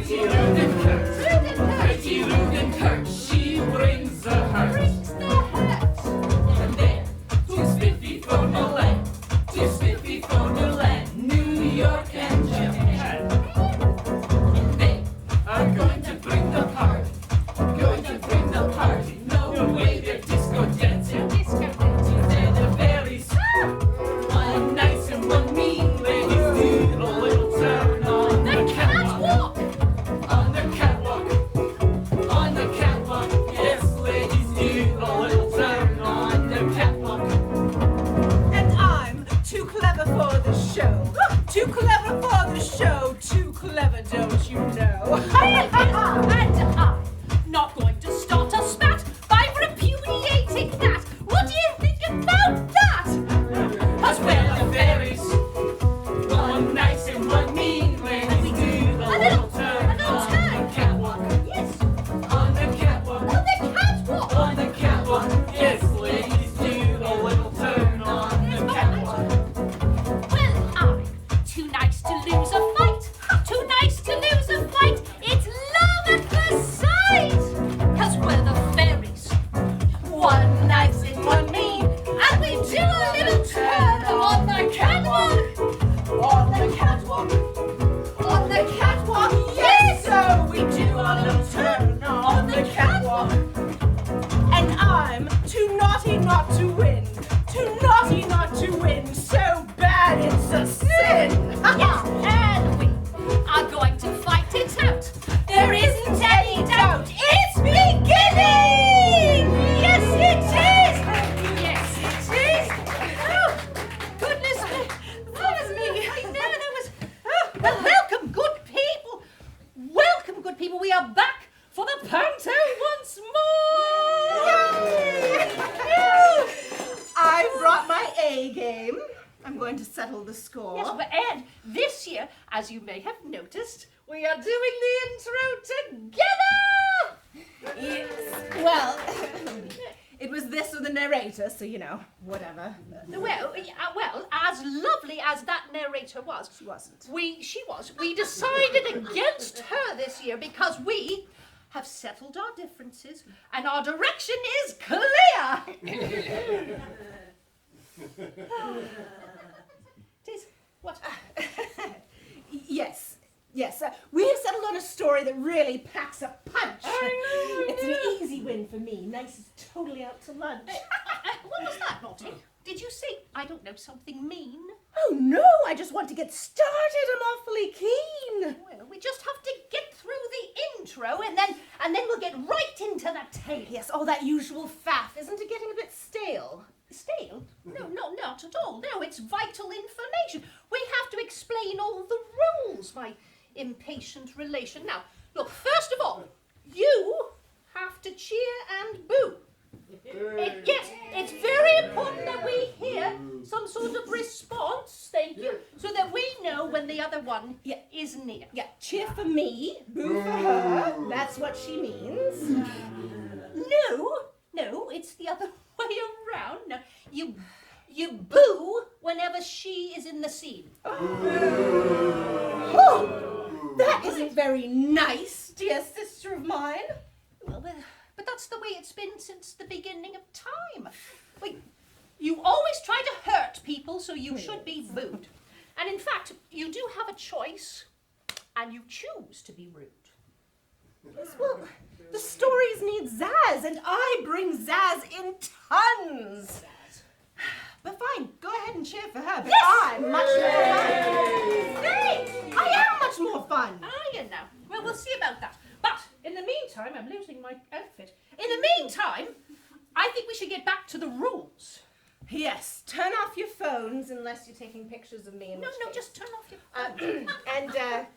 Pretty rude and curt, she brings the hurt. And then, too spiffy for Milan, too spiffy for Milan, New York and Japan. And they are going to bring the party, going to bring the party. No way they're disco dancing, they're the berries. One nice and one mean, ladies do a little turn on the catwalk. On the catwalk, on the catwalk. Yes, ladies do a little turn on the catwalk. And I'm too clever for the show. Too clever for the show. Too clever, don't you know? And I'm not going to start a spat by repudiating that. What do you think about that? As well the berries, one nice and one mean, ladies do a little turn on the catwalk. Yes, On the catwalk, on the catwalk. on the catwalk. Yes, ladies do a little turn on the catwalk. Well, I'm too nice to lose a fight. Too nice to lose a fight. It's love at first sight. 'Cause we're the fairies. One nice and one mean. And we do a little turn on the catwalk. On the catwalk. On the catwalk. Yes, so we do a little turn on the catwalk. And I'm too naughty not to win. Too naughty not to win. So bad it's a sin. Yes, and we are going to fight it out. There isn't any doubt. It's beginning! Yes, it is! Yes, it is! Oh, goodness me. That was me. I know, that was... Oh, well, welcome, good people. Welcome, good people. We are back for the Panto once more! I brought my A game. I'm going to settle the score. Yes, but and this year, as you may have noticed, we are doing the intro together! Yes. Well, it was this or the narrator, so you know, whatever. Well, as lovely as that narrator was, She wasn't. we decided against her this year because we have settled our differences and our direction is clear. It is what? Yes. We have settled on a story that really packs a punch. It's an easy win for me. Nice is totally out to lunch. What was that, Naughty? Did you say, I don't know, something mean? Oh no, I just want to get started. I'm awfully keen. Well, we just have to get through the intro and then we'll get right into the tale. Yes, all that usual faff. Isn't it getting a bit stale? Stale? No, not at all. No, it's vital information. We have to explain all the rules, my impatient relation. Now, look, first of all, you have to cheer and boo. Yes, it's very important that we hear some sort of response, thank you, so that we know when the other one is near. Yeah, cheer for me, boo for her. That's what she means. No, it's the other way around. No, you boo whenever she is in the scene. Oh, that isn't very nice, dear sister of mine. Well, but that's the way it's been since the beginning of time. Wait, you always try to hurt people, so you should be booed. And in fact, you do have a choice, and you choose to be rude. Yes, well, the stories need zazz, and I bring zazz in tons. But fine, go ahead and cheer for her, but I'm much more fun. Hey, I am much more fun. Are you now? Well, we'll see about that. But in the meantime, I'm losing my outfit. In the meantime, I think we should get back to the rules. Yes, turn off your phones unless you're taking pictures of me. No, just turn off your... And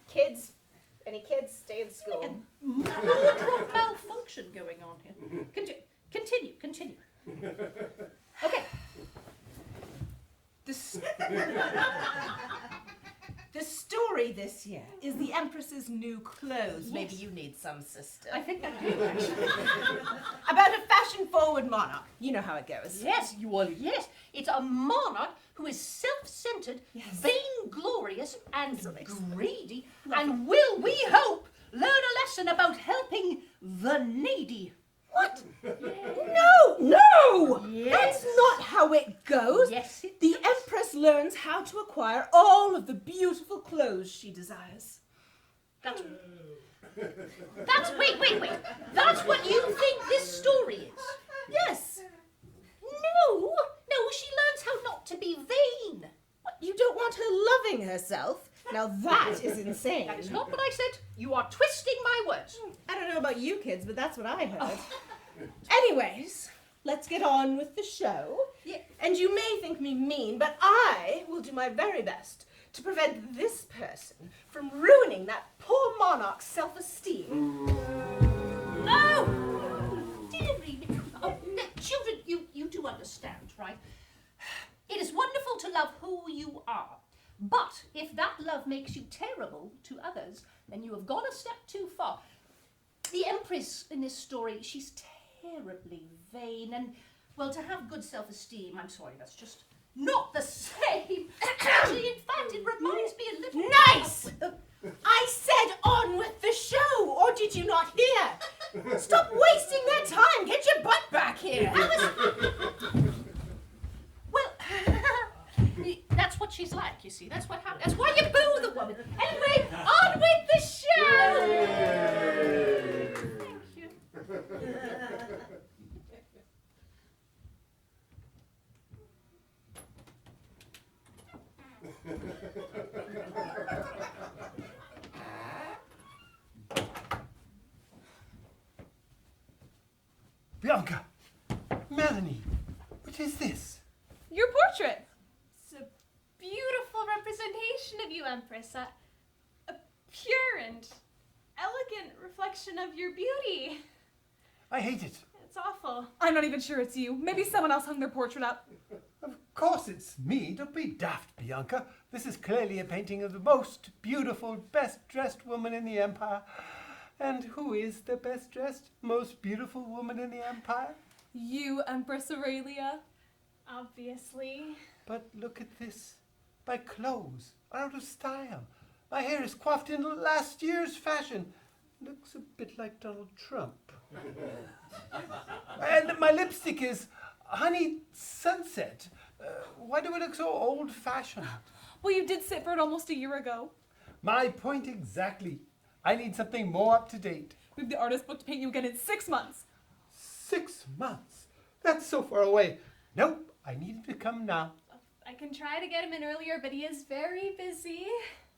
kids, any kids, stay in school. Wardrobe malfunction going on here. Continue. Okay. The story this year is the Empress's new clothes. Yes. Maybe you need some, sister. I think I do, actually. About a fashion-forward monarch. You know how it goes. Yes. It's a monarch who is self-centered, vainglorious, and greedy, and will, we hope, lesson about helping the needy. What? No! Yes. That's not how it goes. Yes, it The Empress learns how to acquire all of the beautiful clothes she desires. That's wait. That's what you think this story is? Yes. No, she learns how not to be vain. What, you don't want her loving herself? Now that is insane. That is not what I said. You are twisting my words. I don't know about you kids, but that's what I heard. Anyways, let's get on with the show. Yeah. And you may think me mean, but I will do my very best to prevent this person from ruining that poor monarch's self-esteem. No! Dearie me. Oh, no, children, you do understand, right? It is wonderful to love who you are. But if that love makes you terrible to others, then you have gone a step too far. The Empress in this story, she's terribly vain and, well, to have good self-esteem, I'm sorry, that's just not the same. Actually, in fact, it reminds me a little... Nice! I said on with the show, or did you not hear? Stop wasting their time. Get your butt back here. Well, that's what she's like, you see. That's what happens. That's why you boo the woman. Anyway, on with the show! Thank you. Bianca! Melanie! What is this? Your portrait. It's a beautiful representation of you, Empress. A pure and elegant reflection of your beauty. I hate it. It's awful. I'm not even sure it's you. Maybe someone else hung their portrait up. Of course it's me. Don't be daft, Bianca. This is clearly a painting of the most beautiful, best-dressed woman in the Empire. And who is the best-dressed, most beautiful woman in the Empire? You, Empress Aurelia. Obviously. But look at this. My clothes are out of style. My hair is coiffed in last year's fashion. Looks a bit like Donald Trump. And my lipstick is honey sunset. Why do I look so old-fashioned? Well, you did sit for it almost a year ago. My point exactly. I need something more up-to-date. We have the artist booked to paint you again in 6 months. 6 months? That's so far away. Nope, I need him to come now. I can try to get him in earlier, but he is very busy.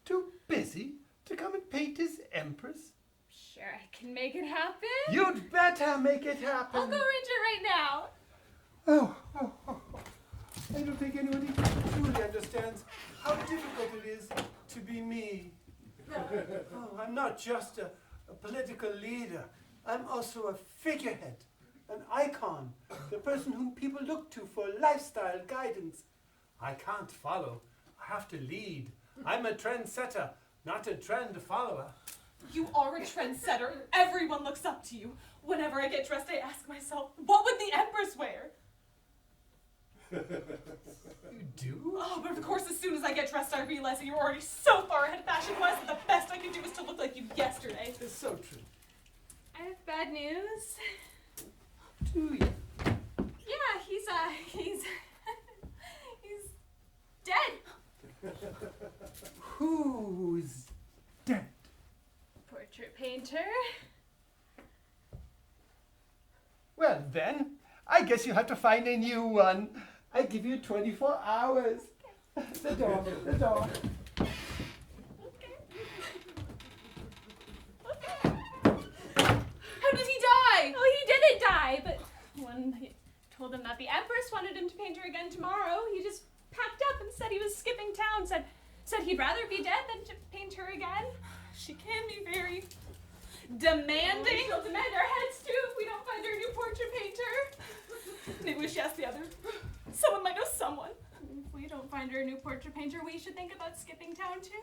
Too busy to come and paint his Empress? Sure, I can make it happen. You'd better make it happen. I'll go arrange it right now. Oh. I don't think anyone truly understands how difficult it is to be me. Oh, I'm not just a political leader. I'm also a figurehead, an icon, the person whom people look to for lifestyle guidance. I can't follow. I have to lead. I'm a trendsetter, not a trend follower. You are a trendsetter. Everyone looks up to you. Whenever I get dressed, I ask myself, what would the Empress wear? You do? Oh, but of course, as soon as I get dressed, I realize that you're already so far ahead fashion-wise that the best I can do is to look like you yesterday. It's so true. I have bad news. Do you? Yeah, he's dead. Who's dead? Portrait painter. Well then, I guess you have to find a new one. I give you 24 hours. The door. How did he die? Oh, he didn't die, but when he told him that the Empress wanted him to paint her again tomorrow, he just packed up and said he was skipping town, said he'd rather be dead than to paint her again. She can be very demanding. She'll demand our heads too if we don't find her a new portrait painter. Maybe we should ask the other. Someone might know someone. If we don't find her a new portrait painter, we should think about skipping town too.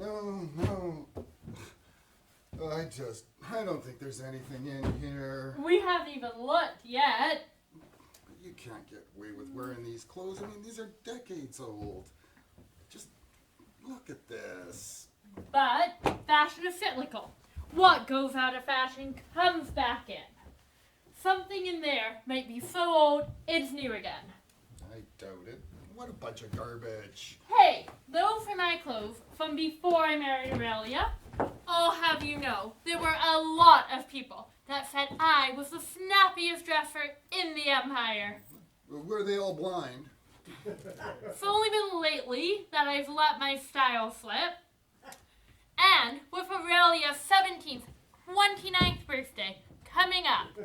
No. I don't think there's anything in here. We haven't even looked yet. You can't get away with wearing these clothes. I mean, these are decades old. Just look at this. But fashion is cyclical. What goes out of fashion comes back in. Something in there might be so old, it's new again. I doubt it. What a bunch of garbage. Hey, those are my clothes from before I married Aurelia. I'll have you know, there were a lot of people that said I was the snappiest dresser in the Empire. Were they all blind? It's only been lately that I've let my style slip. And with Aurelia's 17th, 29th birthday coming up,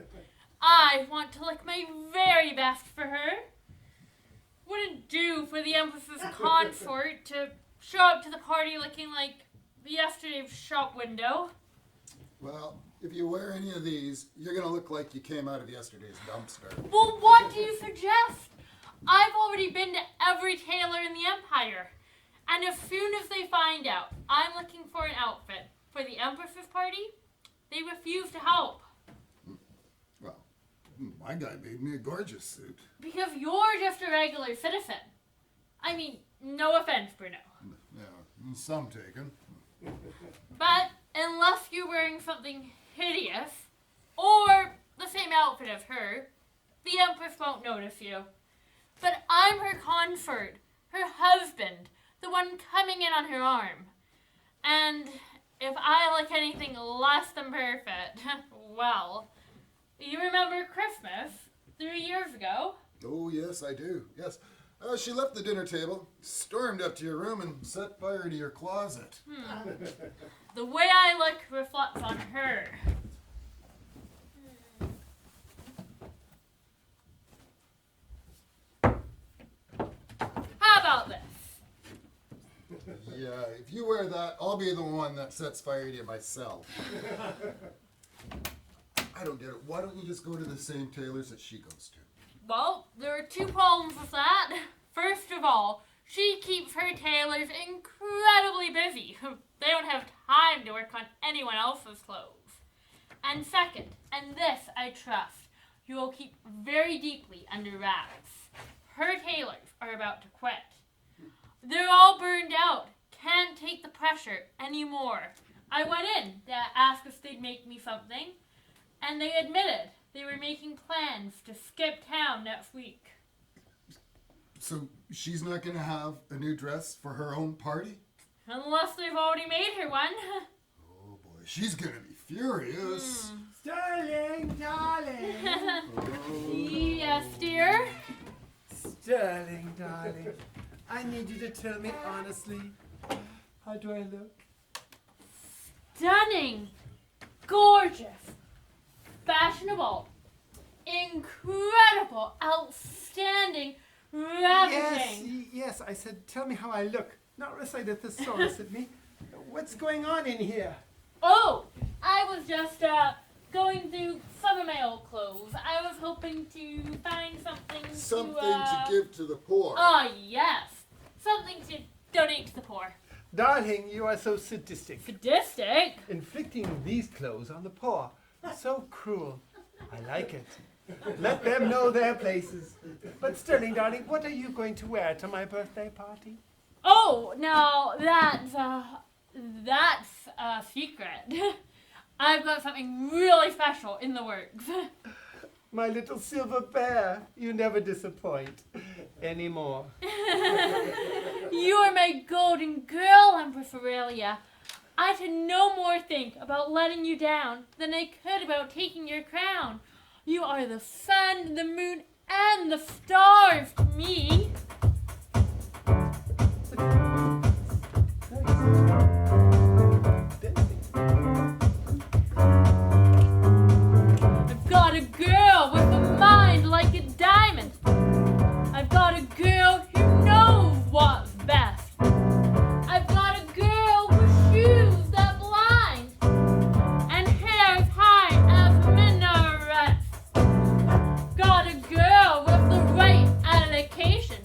I want to look my very best for her. Wouldn't do for the Empress's consort to show up to the party looking like yesterday's shop window. Well, if you wear any of these, you're going to look like you came out of yesterday's dumpster. Well, what do you suggest? I've already been to every tailor in the Empire. And as soon as they find out I'm looking for an outfit for the Empress's party, they refuse to help. Well, my guy made me a gorgeous suit. Because you're just a regular citizen. I mean, no offense, Bruno. Yeah, some taken. But unless you're wearing something hideous, or the same outfit as her, the Empress won't notice you. But I'm her consort, her husband, the one coming in on her arm. And if I look anything less than perfect, well, you remember Christmas 3 years ago? Oh, yes, I do. Yes. She left the dinner table, stormed up to your room, and set fire to your closet. The way I look reflects on her. How about this? Yeah, if you wear that, I'll be the one that sets fire to you myself. I don't get it. Why don't you just go to the same tailors that she goes to? Well, there are two problems with that. First of all, she keeps her tailors incredibly busy. They don't have time to work on anyone else's clothes. And second, and this I trust, you will keep very deeply under wraps. Her tailors are about to quit. They're all burned out, can't take the pressure anymore. I went in to ask if they'd make me something, and they admitted they were making plans to skip town next week. So she's not going to have a new dress for her own party? Unless they've already made her one. Oh boy, she's going to be furious. Sterling, darling. Yes, dear? Sterling, darling. I need you to tell me honestly, how do I look? Stunning, gorgeous, fashionable, incredible, outstanding, ravishing. Yes, I said, tell me how I look. Not recite a thesaurus at me. What's going on in here? Oh, I was just going through some of my old clothes. I was hoping to find something To give to the poor. Oh, yes. Something to donate to the poor. Darling, you are so sadistic. Sadistic? Inflicting these clothes on the poor. So cruel. I like it. Let them know their places. But Sterling, darling, what are you going to wear to my birthday party? Oh, now that's a secret. I've got something really special in the works. My little silver bear, you never disappoint anymore. You are my golden girl, Empress Aurelia. I should no more think about letting you down than I could about taking your crown. You are the sun, the moon, and the stars to me. I've got a girl with a mind like a diamond. I've got a girl who knows what's best. I've got a girl with shoes that blind and hair as high as minarets. Got a girl with the right allocation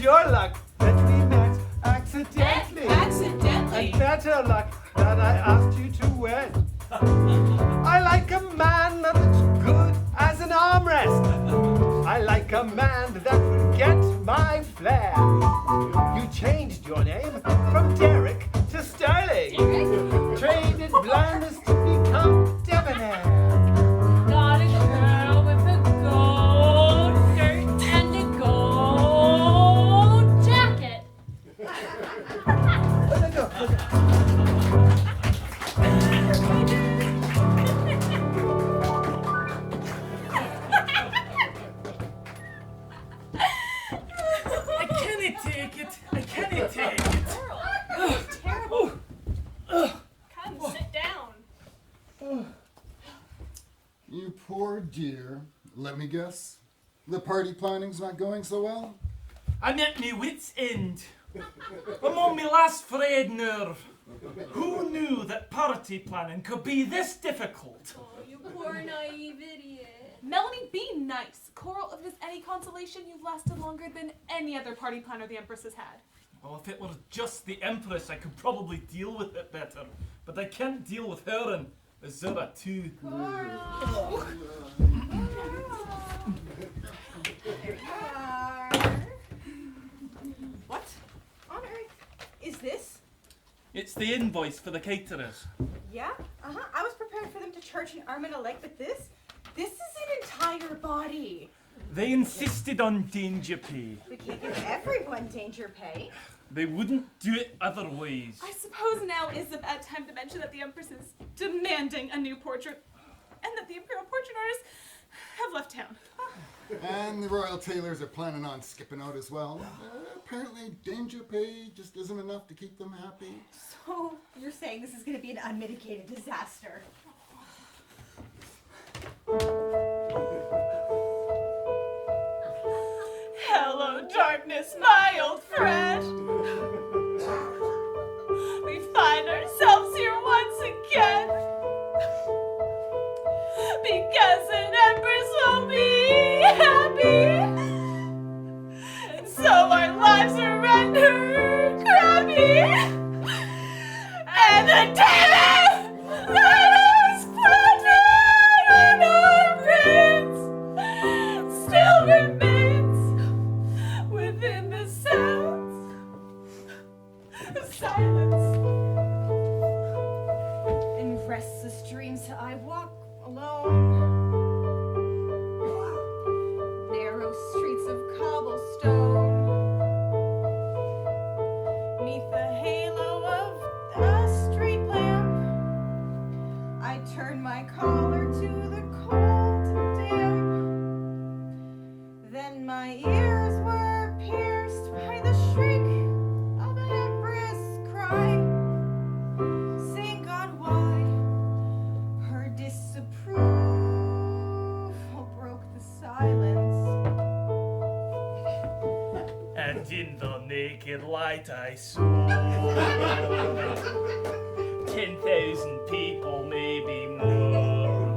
your luck that we met accidentally. Accidentally. And better luck that I asked you to wed. I like a man that's good as an armrest. I like a man that will get my flair. You changed your name from Derek to Sterling. Traded blandness to become debonair. Got a girl with a gold skirt and a gold jacket. I can't take it. I can't take it. Terrible. Come, sit down. You poor dear. Let me guess. The party planning's not going so well? I'm at me wit's end. I'm on my last frayed nerve. Who knew that party planning could be this difficult? Oh, you poor naive idiot. Melanie, be nice. Coral, if there's any consolation, you've lasted longer than any other party planner the Empress has had. Well, if it were just the Empress, I could probably deal with it better. But I can't deal with her and Azura too. There you are. What on earth is this? It's the invoice for the caterers. Yeah? I was prepared for them to charge an arm and a leg, but this is an entire body. They insisted on danger pay. We can't give everyone danger pay. They wouldn't do it otherwise. I suppose now is the bad time to mention that the Empress is demanding a new portrait and that the Imperial portrait artists have left town. And the royal tailors are planning on skipping out as well. Apparently danger pay just isn't enough to keep them happy. So you're saying this is going to be an unmitigated disaster? Hello, darkness, my old friend. We find ourselves here once again because an Empress will be happy, and so our lives are rendered crappy, and the demon that is planted in our brains still remains within the sounds of silence. In restless dreams I walk alone. Narrow streets of cobblestone. Neath the halo of a street lamp, I turn my collar to the cold and damp. Then my ears were pierced by the shriek of an empress cry, saying God why her disapproval broke the silence. And in the naked light I saw 10,000 people, maybe more.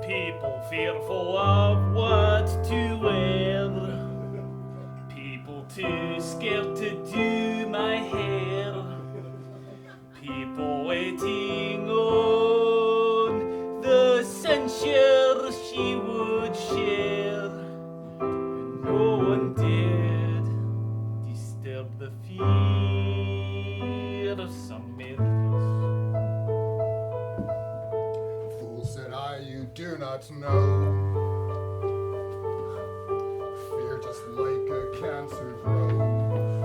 People fearful of what to wear. People too scared to do my hair. People waiting on the censure she would share. And no one dared disturb the fear of some memories. Fool, said I, you do not know. Fear just like a cancer grows.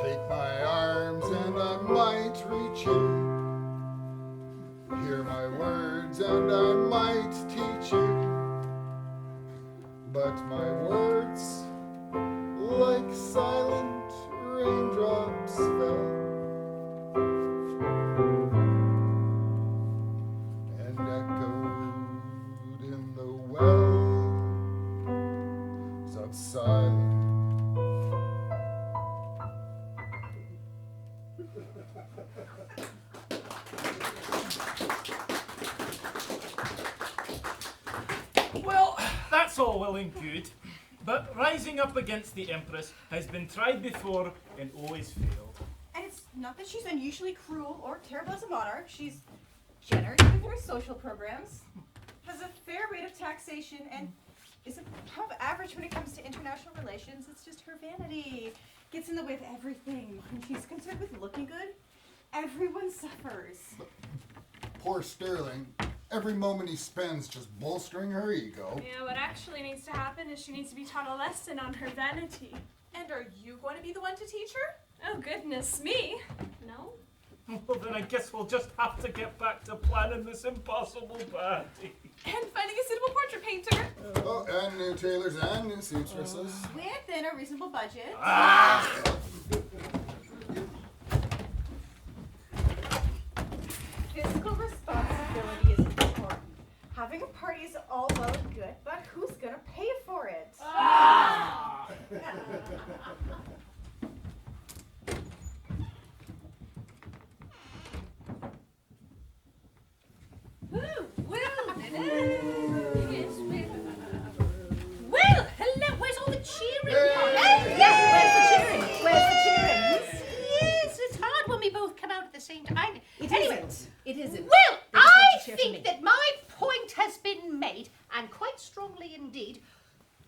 Take my arms and I might reach you. Hear my words and I might teach you. But my words, like silent raindrops, fell and echoed in the wells of silence. Well, that's all well and good. But rising up against the Empress has been tried before and always failed. And it's not that she's unusually cruel or terrible as a monarch. She's generous with her social programs, has a fair rate of taxation, and is above average when it comes to international relations. It's just her vanity gets in the way of everything. When she's concerned with looking good, everyone suffers. Poor Sterling. Every moment he spends just bolstering her ego. Yeah, what actually needs to happen is she needs to be taught a lesson on her vanity. And are you going to be the one to teach her? Oh, goodness me. No? Well, then I guess we'll just have to get back to planning this impossible party. And finding a suitable portrait painter. Oh, and new tailors and new seamstresses. Within a reasonable budget. Fiscal responsibility is important. Having a party is all well and good, but who's gonna pay for it? Well, hello, where's all the cheering? Where's the cheering? Yes, it's hard when we both come out at the same time. It isn't. Well, They just I want to cheer for me. think that my point has been made, and quite strongly indeed.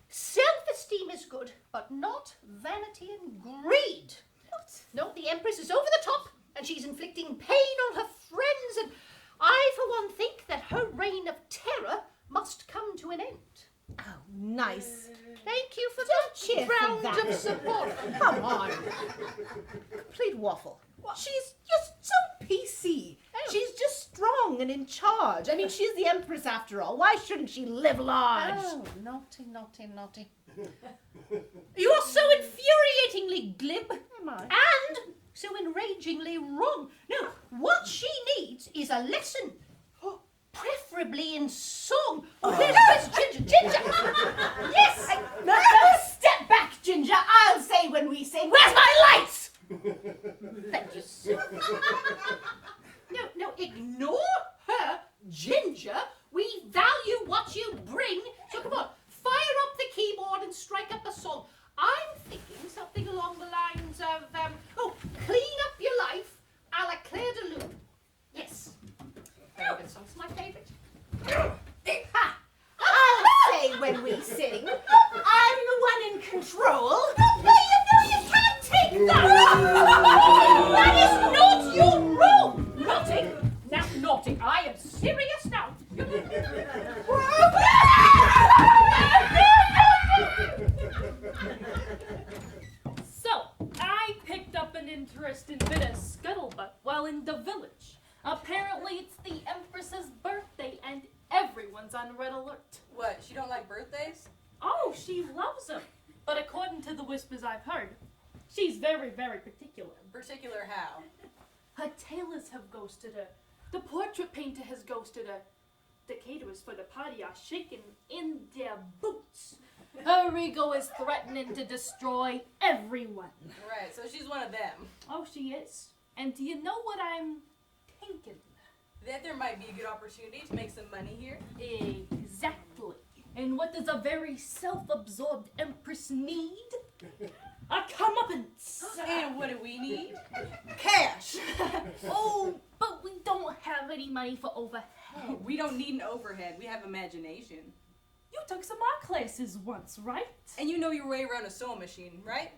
Self-esteem is good, but not vanity and greed. What? No, the Empress is over the top, and she's inflicting pain on her friends, and I, for one, think that her reign of terror must come to an end. Oh, nice. Thank you for cheer that for round that. of support. Come on. Complete waffle. She's just so PC. Oh. She's just strong and in charge. I mean, she's the Empress after all. Why shouldn't she live large? Oh, naughty, naughty, naughty. You are so infuriatingly glib. Am I? And so enragingly wrong. No, what she needs is a lesson. Preferably in song. Oh, there's Ginger. Ginger! Yes! No, step back, Ginger. I'll say when we sing. Where's my lights? Thank you, sir. No, ignore her, Ginger. We value what you bring. So come on, fire up the keyboard and strike up a song. I'm thinking something along the lines of, clean up your life, a la Claire de Lune. Yes. Very good song. It's my favourite. Ha! I'll say when we sing. I'm the one in control. No, you can't take that! That is not your role! Naughty! Now, naughty, I am serious now. So, I picked up an interesting bit of scuttlebutt while in the village. Apparently, it's the Empress's birthday and everyone's on red alert. What, she don't like birthdays? Oh, she loves them. But according to the whispers I've heard, she's very, very particular. Particular how? Her tailors have ghosted her. The portrait painter has ghosted her. The caterers for the party are shaking in their boots. Her ego is threatening to destroy everyone. Right, so she's one of them. Oh, she is. And do you know what I'm thinking? That there might be a good opportunity to make some money here. Exactly. And what does a very self-absorbed Empress need? A comeuppance. And what do we need? Cash. Oh, but we don't have any money for overhead. We don't need an overhead, we have imagination. You took some art classes once, right? And you know your way around a sewing machine, right?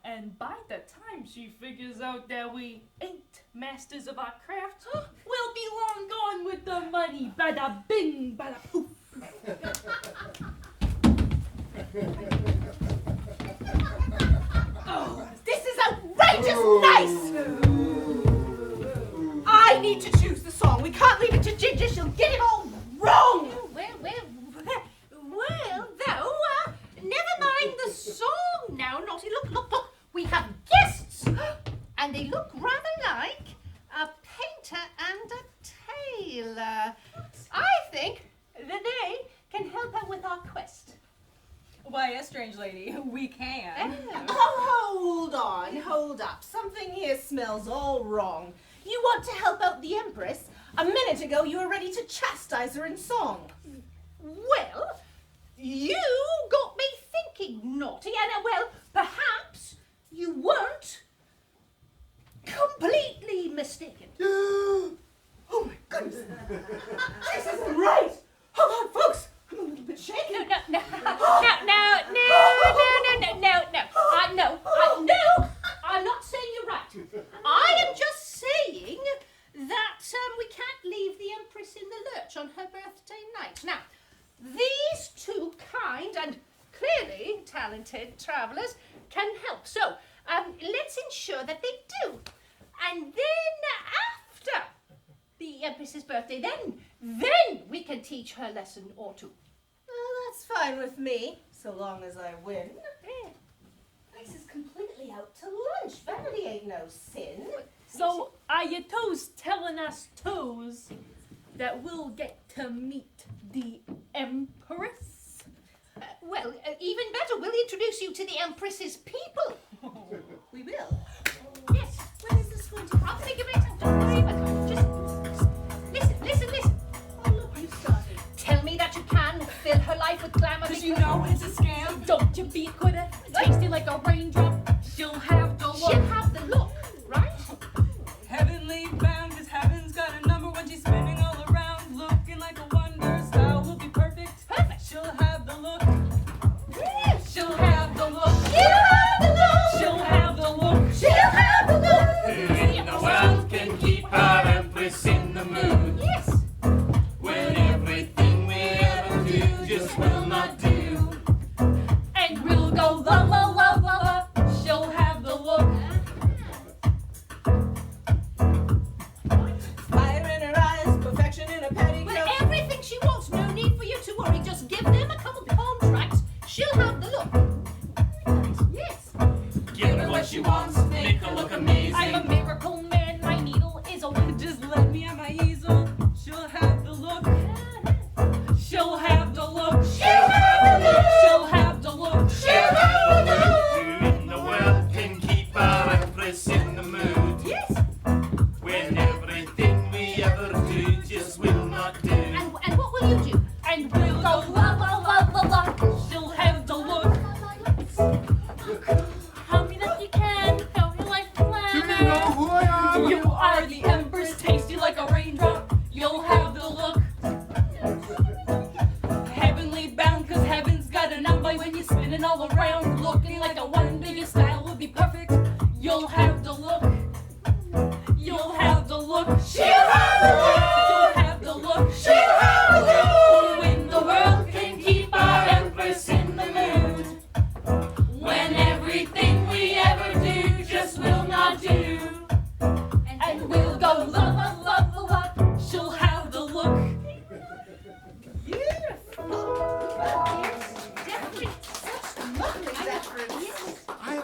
And by the time she figures out that we ain't masters of our craft, we'll be long gone with the money. Bada bing, bada poof. Oh, this is outrageous nice. I need to choose the song. We can't leave it to Ginger. She'll get it all wrong. Well, though, never mind the song now, Naughty. Look. We have guests, and they look rather like a painter and a tailor. I think that they can help out with our quest. Why, yes, strange lady, we can. Oh, hold up. Something here smells all wrong. You want to help out the Empress? A minute ago you were ready to chastise her in song. Well, you got me looking naughty, and well, perhaps you weren't completely mistaken. Oh my goodness. This isn't right. Hold on, folks. I'm a little bit shaken. No. I'm not saying you're right. I am just saying that we can't leave the Empress in the lurch on her birthday night. Now, these two kind and clearly talented travellers can help. So, let's ensure that they do. And then after the Empress's birthday, then we can teach her a lesson or two. Well, that's fine with me, so long as I win. This is completely out to lunch. Vanity ain't no sin. So are you toes telling us toes that we'll get to meet the Empress? Well, even better, we'll introduce you to the Empress's people. We will. Yes. When is this going to I'll think of it. Don't worry about it. Just listen. Oh, look, you started. Tell me that you can fill her life with glamour. Cause you know it's a scam. Don't you be a quitter, tasty like a raindrop. She'll have the She'll look. have the look, right? Heavenly bound, cause heaven's got a number when she's spinning all around. Looking like a wonder, style will be perfect. Perfect. She'll have the look. She'll have the look. She'll have the look. She'll have the look. She'll have the look. Who in the world can keep our Empress in the mood? Yes. When everything we ever do just will not do. And we'll go la la la la la. She'll have the look. Fire in her eyes, perfection in her With petticoat. everything she wants, no need for you to worry. Just give them a couple contracts. She'll have the look. Yes. Give her what she wants, make her look amazing. I'm a miracle man, my needle is open. Just let me have my easel. She'll have the look. She'll have the look. She'll have the look. She'll have the look. She'll have the look. Who in the world can keep our Empress in the mood? Yes. When everything we ever do just will not do. And what will you do? And we'll go la la la la la. She'll have the look. Tell me that you can, fill your life with Do you know glamour. who I am? You are the Empress, tasty like a raindrop. You'll have the look. Heavenly bound, cause heaven's got a number when you're spinning all around. Looking like a wonder, your style will be perfect. You'll have the look. You'll have the look. She'll have the look. You'll have the look. She'll have the look. Who in the world can keep our Empress in the mood? When everything we ever do just will not do. And we'll go la la la la la. She'll have the look. Beautiful. Yes, definitely. Such lovely reference.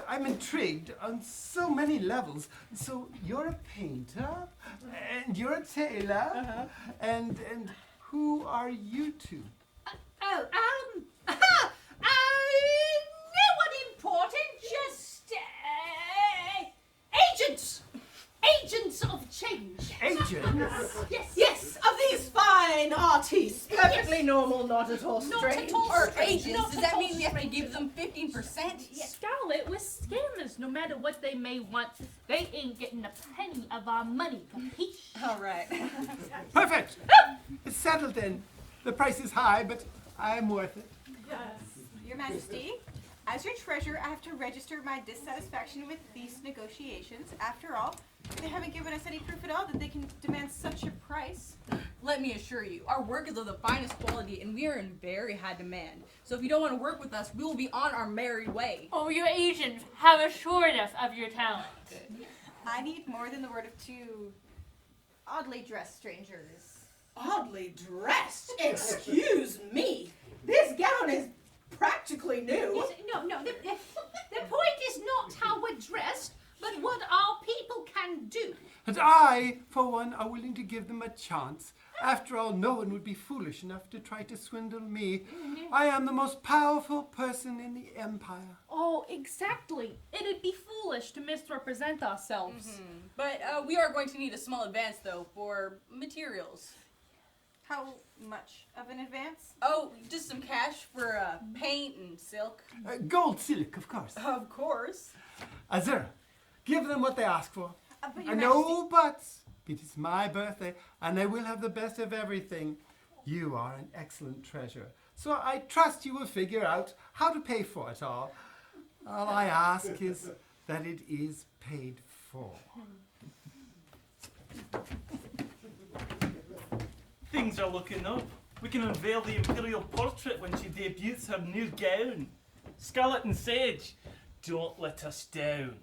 I'm intrigued on so many levels. So you're a painter, and you're a tailor, and who are you two? Oh, no one important, just agents. Agents of change. Agents? Yes, of these fine artists. Perfectly normal, not at all Not strange. at all Or strange. agents, Not does at that all mean we have to strange. give them 15%? Scarlet, we're scammers. No matter what they may want, they ain't getting a penny of our money. Capiche? All right. Perfect! It's settled then. The price is high, but I'm worth it. Your Majesty, as your treasurer, I have to register my dissatisfaction with these negotiations. After all, they haven't given us any proof at all that they can demand such a price. Let me assure you, our work is of the finest quality and we are in very high demand. So if you don't want to work with us, we will be on our merry way. Oh, your agents have assured us of your talent. I need more than the word of two oddly dressed strangers. Oddly dressed? Excuse me. This gown is practically new. Yes, no, the point is not how we're dressed, but what our people can do. And I, for one, are willing to give them a chance. After all, no one would be foolish enough to try to swindle me. I am the most powerful person in the empire. Oh, exactly. It'd be foolish to misrepresent ourselves. But we are going to need a small advance though for materials. How much of an advance? Oh, just some cash for paint and silk? Gold silk, of course. Of course. Azura, give them what they ask for. But Your No buts. It is my birthday, and I will have the best of everything. You are an excellent treasure, so I trust you will figure out how to pay for it all. All I ask is that it is paid for. Things are looking up. We can unveil the imperial portrait when she debuts her new gown. Scarlet and Sage, don't let us down.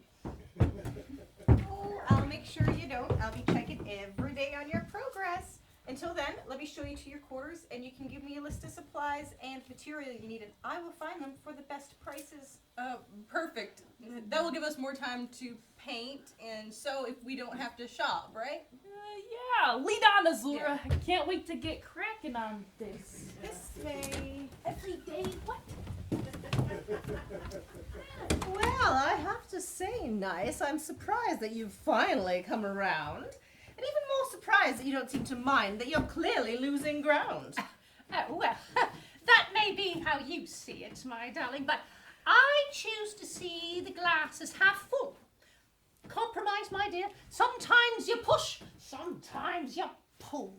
Oh, I'll make sure you don't. I'll be checking every day on your progress. Until then, let me show you to your quarters, and you can give me a list of supplies and material you need, and I will find them for the best prices. Perfect. That will give us more time to paint and sew if we don't have to shop, right? Yeah, lead on, Azura. I can't wait to get cracking on this. This way. Every day, what? Well, I have to say, Nice, I'm surprised that you've finally come around. And even more surprised that you don't seem to mind that you're clearly losing ground. Oh, well, that may be how you see it, my darling, but I choose to see the glass as half full. Compromise, my dear. Sometimes you push, sometimes you pull.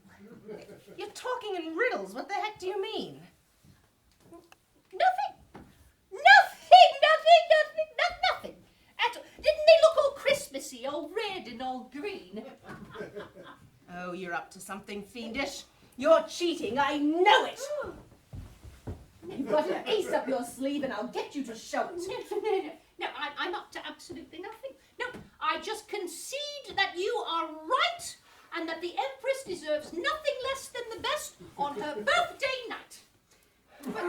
You're talking in riddles. What the heck do you mean? Nothing. Didn't they look all Christmassy, all red and all green? Oh, you're up to something fiendish. You're cheating. I know it. You've got an ace up your sleeve, and I'll get you to show it. No, I'm up to absolutely nothing. No, I just concede that you are right and that the Empress deserves nothing less than the best on her birthday night. But,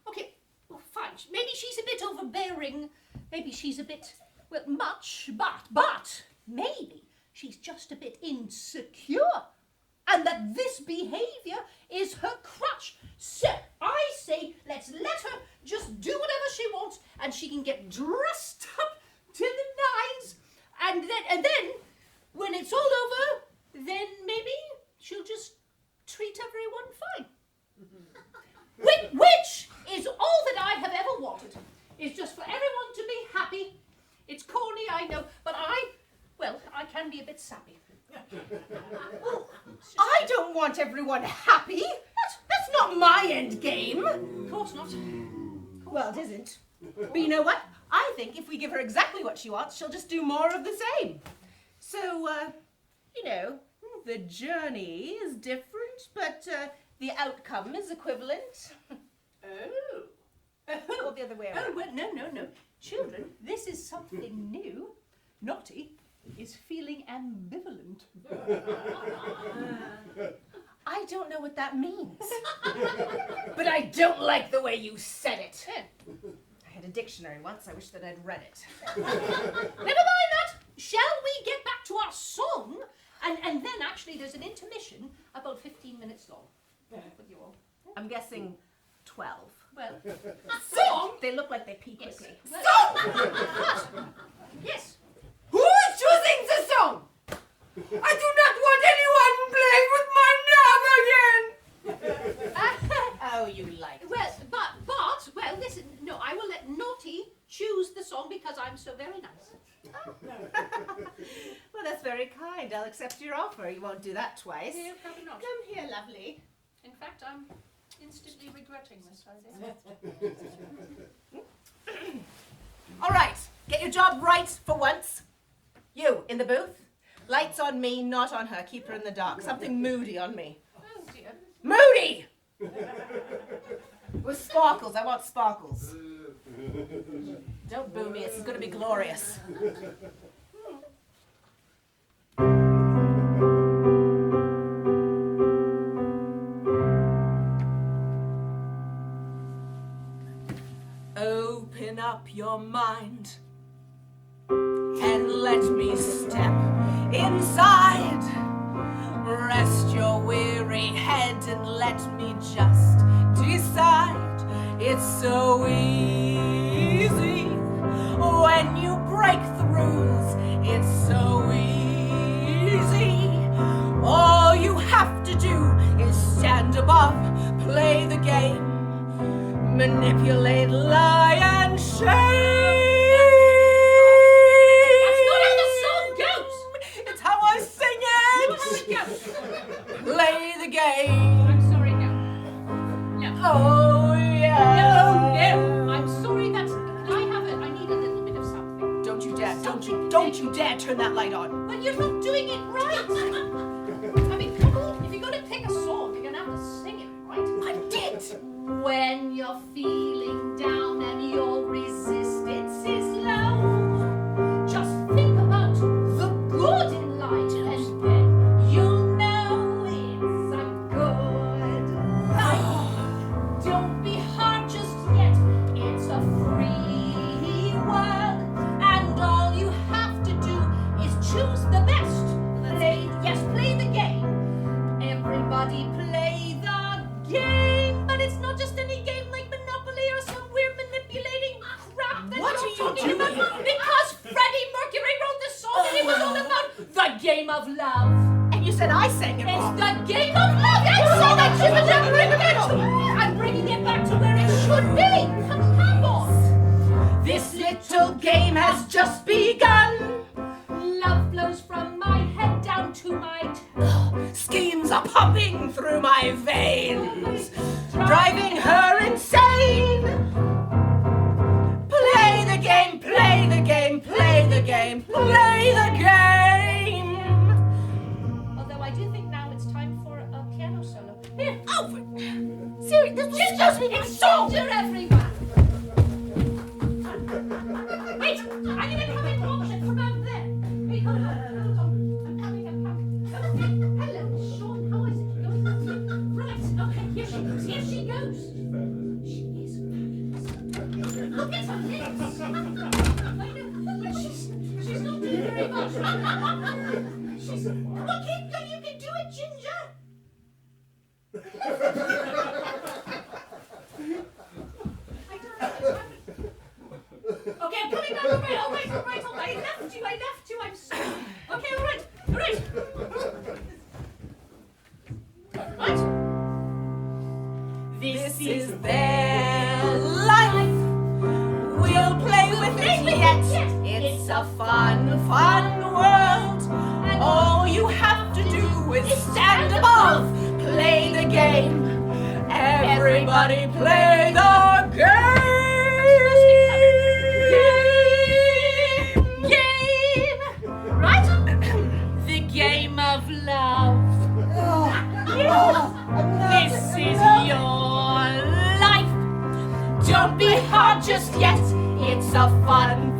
okay, well, fine. Maybe she's a bit overbearing. Maybe she's a bit, well, much, but maybe she's just a bit insecure. And that this behavior is her crutch. So I say, let's let her just do whatever she wants, and she can get dressed up to the nines, and then when it's all over, then maybe she'll just treat everyone fine. Which is all that I have ever wanted, is just for everyone to be happy. It's corny, I know, but I can be a bit sappy. I don't want everyone happy. That's not my end game. Of course not. Well, it isn't. But you know what? I think if we give her exactly what she wants, she'll just do more of the same. So, the journey is different, but the outcome is equivalent. Oh. Or the other way around. Oh, well, no. Children, this is something new. Naughty is feeling ambivalent. I don't know what that means. But I don't like the way you said it. I had a dictionary once. I wish that I'd read it. Never mind that. Shall we get back to our song? And then actually there's an intermission about 15 minutes long. With you all. I'm guessing 12. Well, song? They look like they pee quickly. Song! Yes. Who is choosing the song? I do not want anyone playing with my knob again. Oh, you like it. Well, listen, no, I will let Naughty choose the song because I'm so very nice. Well, that's very kind. I'll accept your offer. You won't do that twice. No, probably not. Come here, lovely. In fact, I'm instantly regretting this idea. All right, get your job right for once. You, in the booth. Lights on me, not on her. Keep her in the dark. Something moody on me. Oh, dear. Moody! With sparkles. I want sparkles. Don't boo me. This is going to be glorious. Open up your mind and let me step inside. Rest your weary head and let me just decide. It's so easy when you break the rules. It's so easy. All you have to do is stand above, play the game, manipulate love. Don't you dare turn that light on. But you're not doing it right. I mean, come on. If you're going to pick a song, you're going to have to sing it, right? I did. When you're feeling down and your resistance is low, just think about the good in life and then you'll know it's a good life. Don't be hard just yet, it's a free world, and all you have to do is choose the best. Play the game. Everybody play the game, but it's not just any game like Monopoly or some weird manipulating crap that What you're are you talking doing? about. Because Freddie Mercury wrote the song and it was all about the game of love. And you said I sang it It's wrong. the game of love. That's so that you can bring it back to. I'm bringing it back to where it should be. Come on. This little game has just begun. Love flows from my head down to my toe. Schemes are pumping through my veins, driving her insane. Play the game, play the game, play the game, play the game. Although I do think now it's time for a piano solo. Here. Oh, seriously, this was supposed to be my song. Soldier, everyone. Wait, I'm gonna come in all from out there. Wait, hold on. I'm coming. Okay, hello, Sean, how is it going? Right, okay, here she goes. She is fabulous. Look at her lips. I know, but she's not doing very much. She's, okay, you can do it, Ginger. Okay, I'm coming back. All right. I left you. I'm sorry. Okay, all right. What? This is their life. We'll play with it yet. It's a fun world. And all you have to do is stand above. Play the game. Everybody play the game. Right? The game of love. This is your life. Don't be hard just yet. It's a fun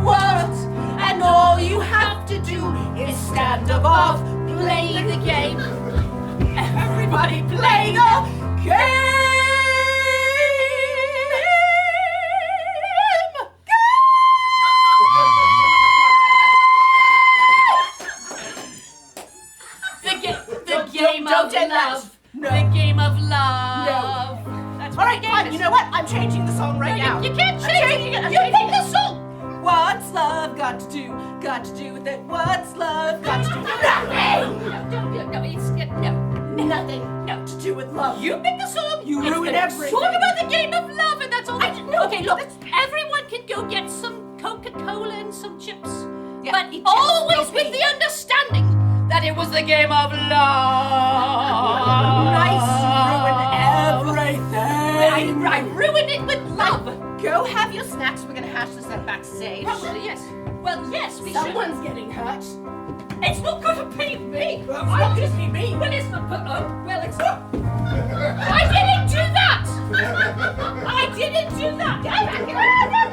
world. And all you have to do is stand above. Play the game. Everybody play the game. The game of love. No. The game of love. That's All right, the game fine. is. You know what? I'm changing the song right now. You can't I'm change changing it. I'm You changing pick the it. song. What's love got to do? Got to do with it? What's love got to do? Nothing. No, it's no. Nothing. No, to do with love. You pick the song. You It's ruin the everything. Song about the game of love, and that's all. Okay, look. that's- Everyone can go get some Coca-Cola and some chips, Yeah, but eat chips, always no with pee. the understanding that it was the game of love. Nice, ruin everything. I ruin it with love. Go have your snacks. We're gonna hash this out backstage. Probably yes. Well, yes, we should. Someone's getting hurt. It's not going to be me. It's not gonna be me. Well, it's not. Well, it's not. I didn't do that. I didn't do that.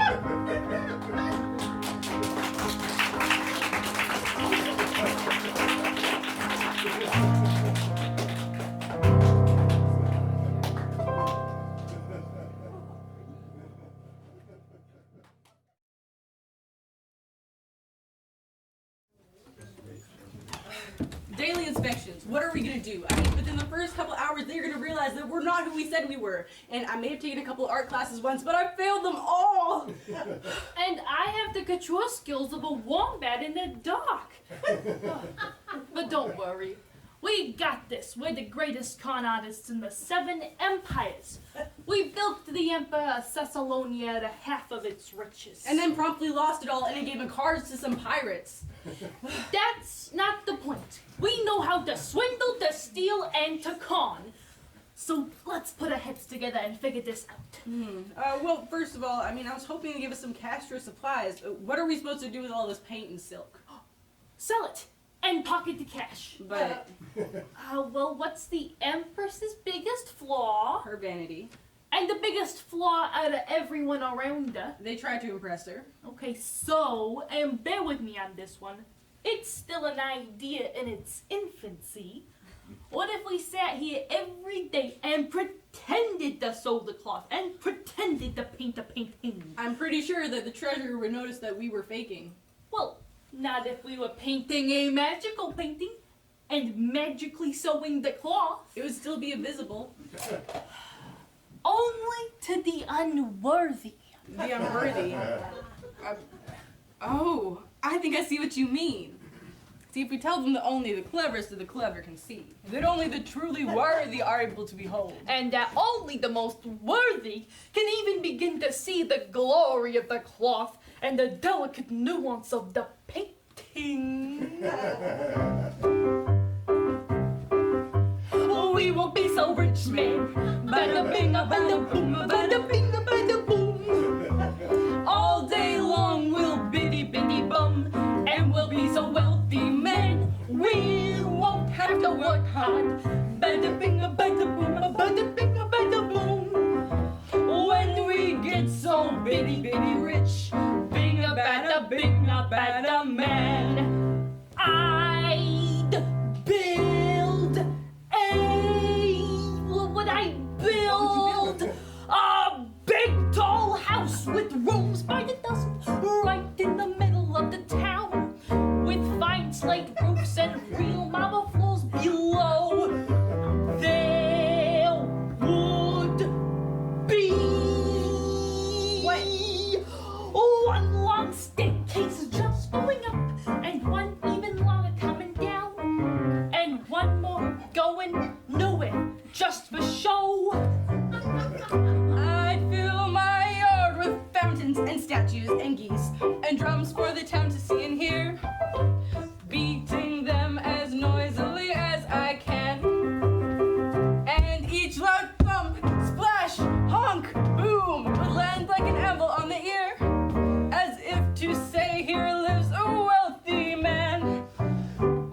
Daily inspections. What are we gonna do? I mean, within the first couple hours, they're gonna realize that we're not who we said we were. And I may have taken a couple art classes once, but I failed them all. And I have the couture skills of a wombat in the dark. But don't worry. We got this. We're the greatest con artists in the 7 empires. We built the Emperor Thessalonia to half of its riches. And then promptly lost it all and then gave the cards to some pirates. That's not the point. We know how to swindle, to steal, and to con. So let's put our heads together and figure this out. Well, first of all, I mean, I was hoping to give us some cash for supplies. What are we supposed to do with all this paint and silk? Sell it and pocket the cash. But Well, what's the Empress's biggest flaw? her vanity. And the biggest flaw out of everyone around her. They tried to impress her. Okay, so, and bear with me on this one. It's still an idea in its infancy. What if we sat here every day and pretended to sew the cloth and pretended to paint the painting? I'm pretty sure that the treasurer would notice that we were faking. Well, not if we were painting a magical painting and magically sewing the cloth. It would still be invisible. Only to the unworthy. The unworthy. Oh, I think I see what you mean. See, if we tell them that only the cleverest of the clever can see, that only the truly worthy are able to behold. And that only the most worthy can even begin to see the glory of the cloth and the delicate nuance of the painting. We will be so rich, man. Bada bing, bada boom, bada bing, bada boom. All day long we'll biddy bum, and we'll be so wealthy, man. We won't have to work hard. Bada bing, bada boom, bada bing, bada boom. When we get so biddy rich, bing a bada man. I'd build what would I build? A big tall house with rooms by the dozen, right in the middle of the town, with fine slate roofs and real marble floors below. There would be one long staircase just going up, and one even longer coming down, and one more going nowhere, just for show. I'd fill my yard with fountains and statues and geese, and drums for the town to see and hear, beating them as noisily as I can. And each loud thump, splash, honk, boom would land like an anvil on the ear, as if to say, here lives a wealthy man.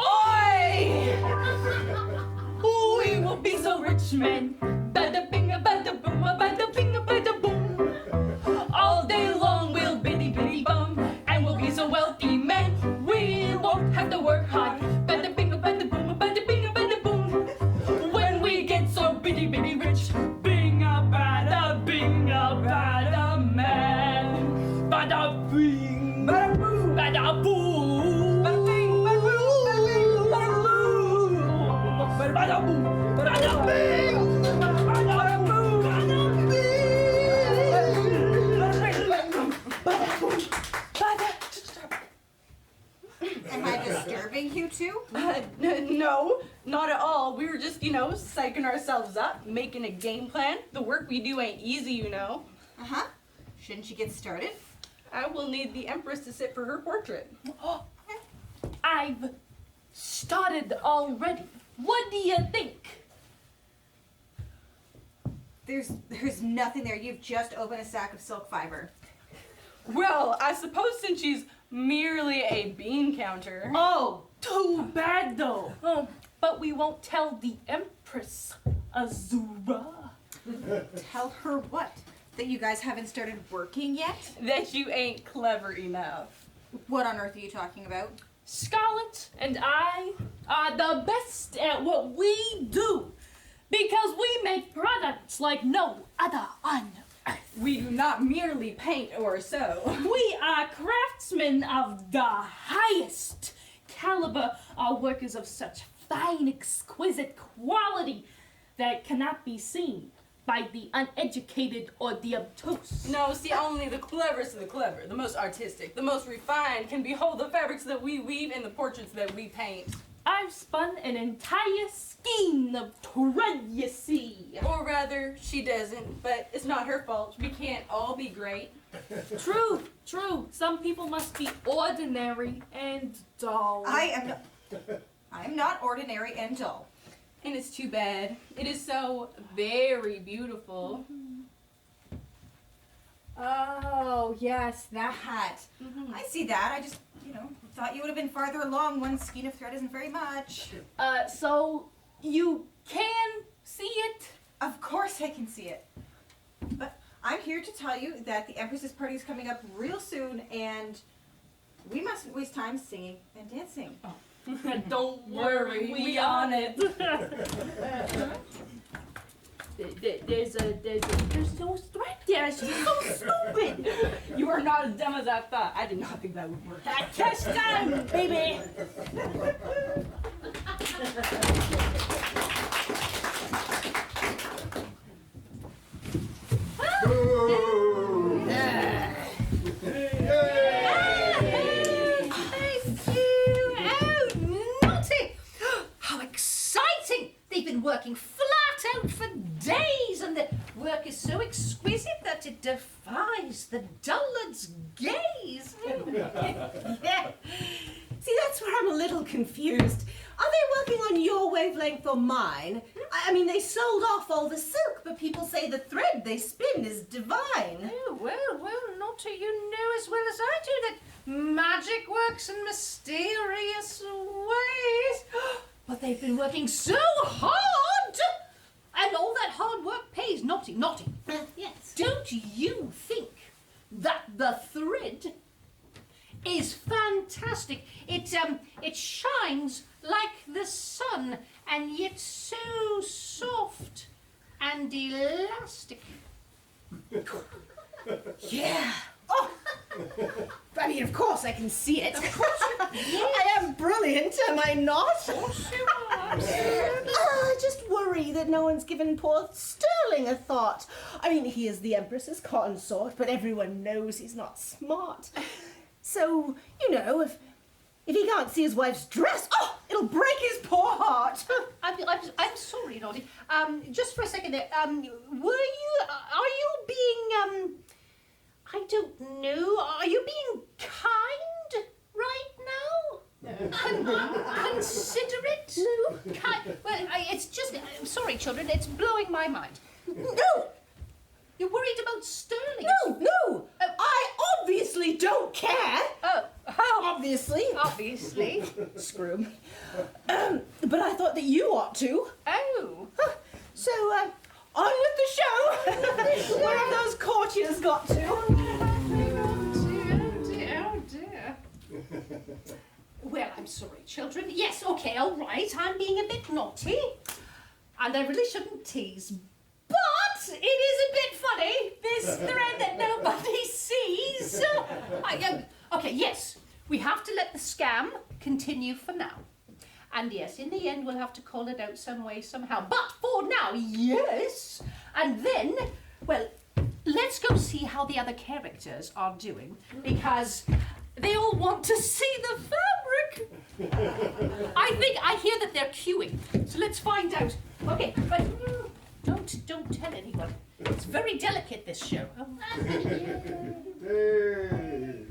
Oi! We will be so rich, men. Bada bing, bada boom, bada bing, bada boom. All day long we'll biddy bum, and we'll be so wealthy, men. We won't have to work hard. Bada bing, bada boom, bada bing, bada boom. When we get so biddy rich, bing a bada man. Bada bing, bada boom, bada boom, bada bing, bada boom, bada boom, bada bing, bada boom, Am I disturbing you two? No, not at all. We were just, psyching ourselves up, making a game plan. The work we do ain't easy, Uh-huh. Shouldn't you get started? I will need the Empress to sit for her portrait. I've started already. What do you think? There's nothing there. You've just opened a sack of silk fiber. Well, I suppose since she's merely a bean counter. Oh, too bad though. Oh, but we won't tell the Empress, Azura. Tell her what? That you guys haven't started working yet? That you ain't clever enough. What on earth are you talking about? Scarlet and I are the best at what we do because we make products like no other on earth. We do not merely paint or sew. We are craftsmen of the highest caliber. Our work is of such fine, exquisite quality that it cannot be seen by the uneducated or the obtuse. No, see, only the cleverest of the clever, the most artistic, the most refined can behold the fabrics that we weave and the portraits that we paint. I've spun an entire skein of thread, you see. Or rather, she doesn't, but it's not her fault. We can't all be great. True. Some people must be ordinary and dull. I am not ordinary and dull. And it's too bad. It is so very beautiful. Oh, yes, that. I see that. I just, thought you would have been farther along. One skein of thread isn't very much. So you can see it? Of course I can see it. But I'm here to tell you that the Empress's party is coming up real soon, and we mustn't waste time singing and dancing. Don't worry, we on it. There's no threat there. It's just so stupid. You are not as dumb as I thought. I did not think that would work. Test time, baby. Working flat out for days, and the work is so exquisite that it defies the dullard's gaze. Yeah. See, that's where I'm a little confused. Are they working on your wavelength or mine? I mean, they sold off all the silk, but people say the thread they spin is divine. Oh, well, Naughty, you know as well as I do that magic works in mysterious ways. But they've been working so hard, and all that hard work pays. Naughty. Yes. Don't you think that the thread is fantastic? It shines like the sun, and yet so soft and elastic. Yeah. Oh. I mean, of course I can see it. Of course you I am brilliant, am I not? Of course you are. I just worry that no one's given poor Sterling a thought. I mean, he is the Empress's consort, but everyone knows he's not smart. So, if he can't see his wife's dress, it'll break his poor heart. I'm sorry, Naughty. Just for a second there. Are you being I don't know. Are you being kind right now? Considerate? No. Well, it's just. I'm sorry, children. It's blowing my mind. No. You're worried about Sterling. No. I obviously don't care. Oh, how? Obviously. Obviously. Screw me. But I thought that you ought to. Oh. So, on with the show. Where have those courtiers got to? Oh dear. Well, I'm sorry, children. Yes, okay, all right. I'm being a bit naughty. And I really shouldn't tease. But it is a bit funny, this thread that nobody sees. Okay, yes. We have to let the scam continue for now. And yes, in the end, we'll have to call it out some way, somehow. But for now, yes. And then, well, let's go see how the other characters are doing, because they all want to see the fabric. I hear that they're queuing, so let's find out. Okay, but don't tell anyone. It's very delicate, this show. Hey.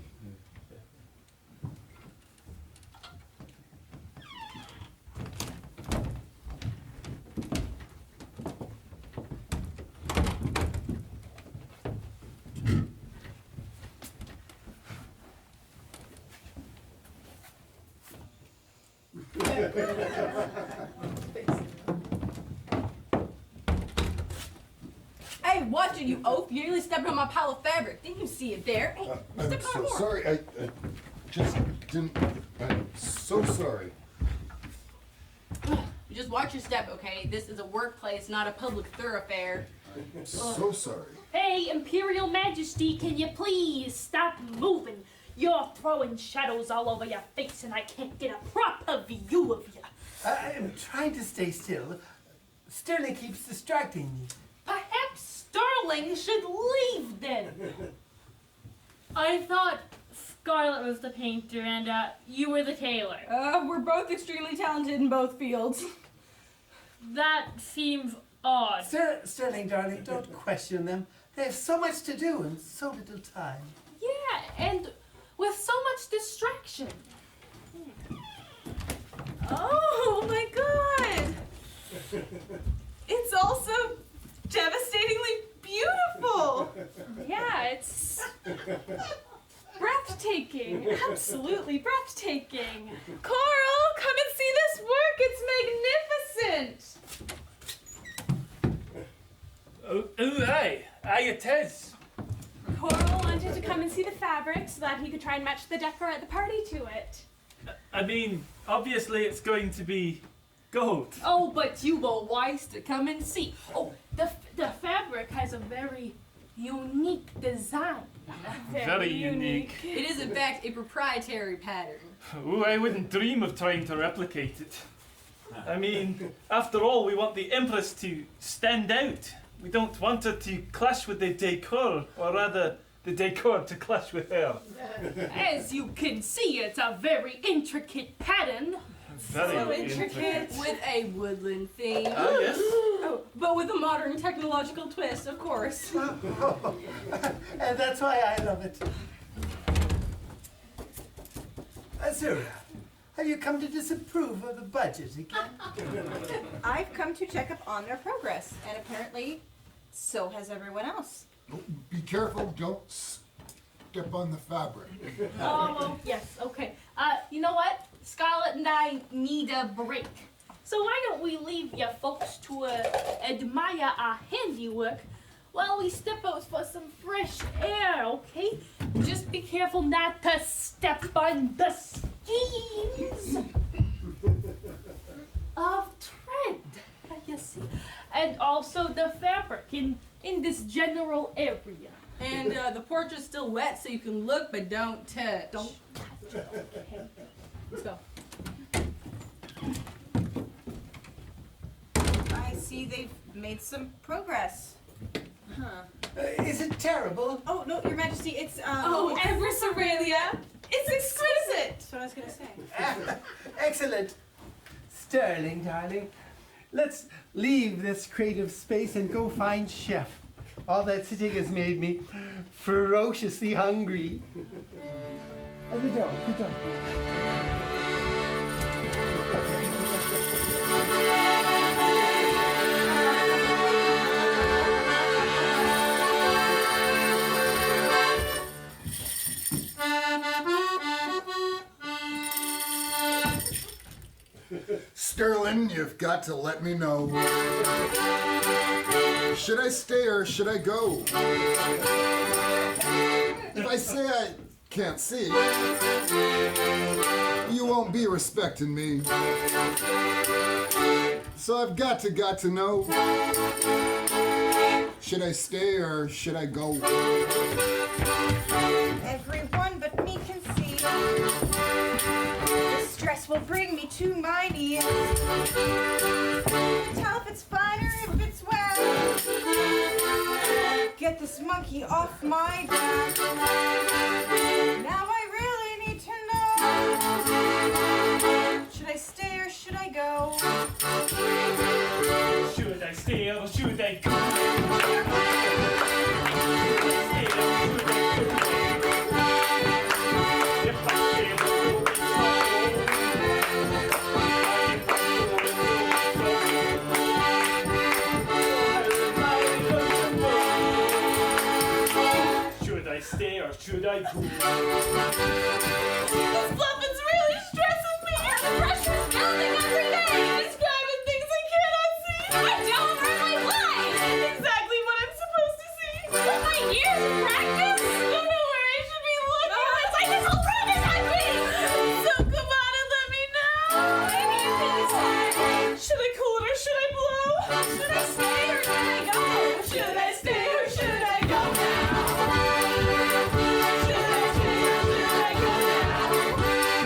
Hey, watch it, you oaf. You nearly stepped on my pile of fabric. Didn't you see it there? Hey, I'm step on so more. sorry. I just didn't. I'm so sorry. Just watch your step, okay? This is a workplace, not a public thoroughfare. I'm so sorry. Hey, Imperial Majesty, can you please stop moving? You're throwing shadows all over your face and I can't get a proper view of you. I am trying to stay still. Sterling keeps distracting me. Perhaps Sterling should leave then. I thought Scarlet was the painter and you were the tailor. We're both extremely talented in both fields. That seems odd. Sterling, darling, don't question them. They have so much to do and so little time. Yeah, and with so much distraction. Oh my god! It's also devastatingly beautiful. Yeah, it's breathtaking. Absolutely breathtaking. Coral, come and see this work. It's magnificent. Aye, it is. Coral wanted to come and see the fabric so that he could try and match the decor at the party to it. I mean, obviously it's going to be gold. Oh, but you were wise to come and see. Oh, the fabric has a very unique design. Very unique. It is, in fact, a proprietary pattern. Ooh, I wouldn't dream of trying to replicate it. I mean, after all, we want the Empress to stand out. We don't want her to clash with the decor, or rather, the decor to clash with her. As you can see, it's a very intricate pattern. Very intricate. With a woodland theme. Ah, yes. Oh, but with a modern technological twist, of course. And that's why I love it. Azura, have you come to disapprove of the budget again? I've come to check up on their progress, and apparently so has everyone else. Be careful, don't step on the fabric. Oh, well, yes, okay. You know what? Scarlett and I need a break. So why don't we leave you folks to admire our handiwork while we step out for some fresh air, okay? Just be careful not to step on the skis of tread, you see. And also the fabric in this general area. And the porch is still wet, so you can look, but don't touch. Don't touch it, okay? Let's go. I see they've made some progress. Is it terrible? Oh, no, Your Majesty, it's, Oh, Empress Aurelia! It's exquisite! That's what I was gonna say. Excellent. Sterling, darling. Let's leave this creative space and go find Chef. All that sitting has made me ferociously hungry. Oh, the door, the door. Sterling, you've got to let me know. Should I stay or should I go? If I say I can't see, you won't be respecting me. So I've got to know. Should I stay or should I go? Everyone but me can see. This dress will bring me to my knees. Tell if it's fine or if it's wet. Get this monkey off my back. Now I really need to know. Should I stay or should I go? Should I stay or should I go? Should I stay or should I go? This fluffin's really stressing me! The pressure's building every day! Describing things I cannot see! I don't learn my life! Exactly what I'm supposed to see! With my years of practice! Don't know where I should be looking! It's like this whole project on me! So come on and let me know! Maybe you can decide. Should I cool it or should I blow? Should I stay or should I go? Should I stay or should I go now? Should I stay or should I go now?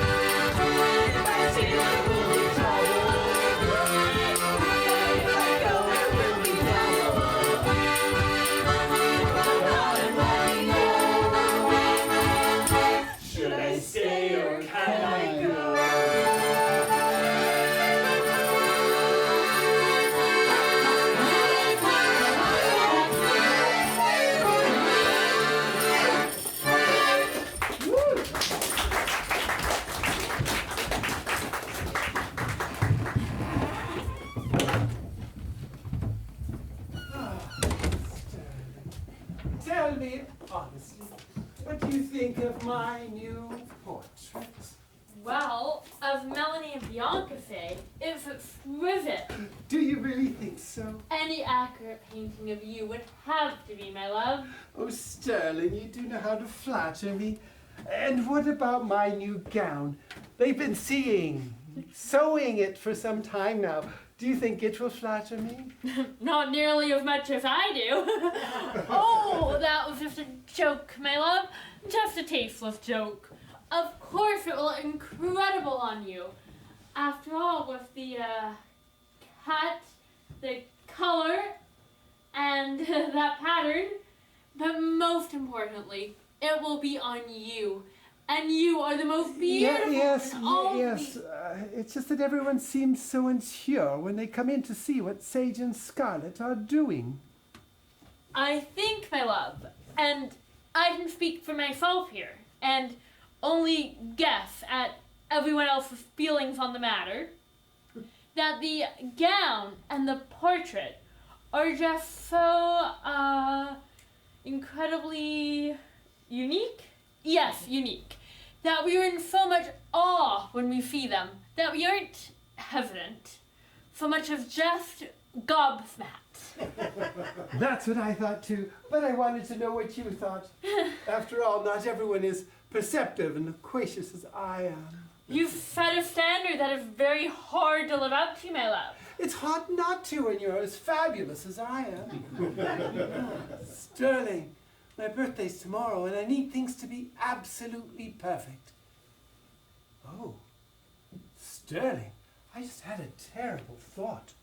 you think of my new portrait? Well, of Melanie and Bianca Faye, it's exquisite. Do you really think so? Any accurate painting of you would have to be, my love. Oh, Sterling, you do know how to flatter me. And what about my new gown? They've been sewing it for some time now. Do you think it will flatter me? Not nearly as much as I do. Oh, that was just a joke, my love. Just a tasteless joke. Of course it will look incredible on you. After all, with the cut, the color, and that pattern. But most importantly, it will be on you. And you are the most beautiful in all Yes. It's just that everyone seems so unsure when they come in to see what Sage and Scarlet are doing. I think, my love, and I can speak for myself here, and only guess at everyone else's feelings on the matter, that the gown and the portrait are just so, incredibly unique? Yes, unique. That we are in so much awe when we see them, that we aren't hesitant, so much as just gobsmacked. That's what I thought too, but I wanted to know what you thought. After all, not everyone is perceptive and loquacious as I am. You've set a standard that is very hard to live up to, my love. It's hard not to when you're as fabulous as I am. Sterling, my birthday's tomorrow and I need things to be absolutely perfect. Oh, Sterling, I just had a terrible thought.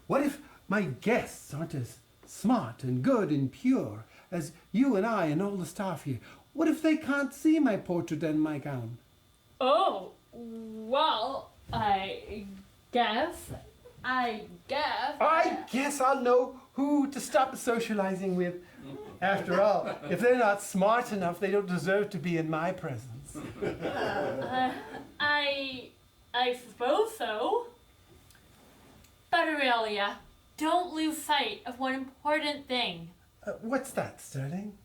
What if my guests aren't as smart and good and pure as you and I and all the staff here? What if they can't see my portrait and my gown? Oh, well, I guess I guess I'll know who to stop socializing with. After all, if they're not smart enough, they don't deserve to be in my presence. I suppose so. But Aurelia, don't lose sight of one important thing. What's that, Sterling?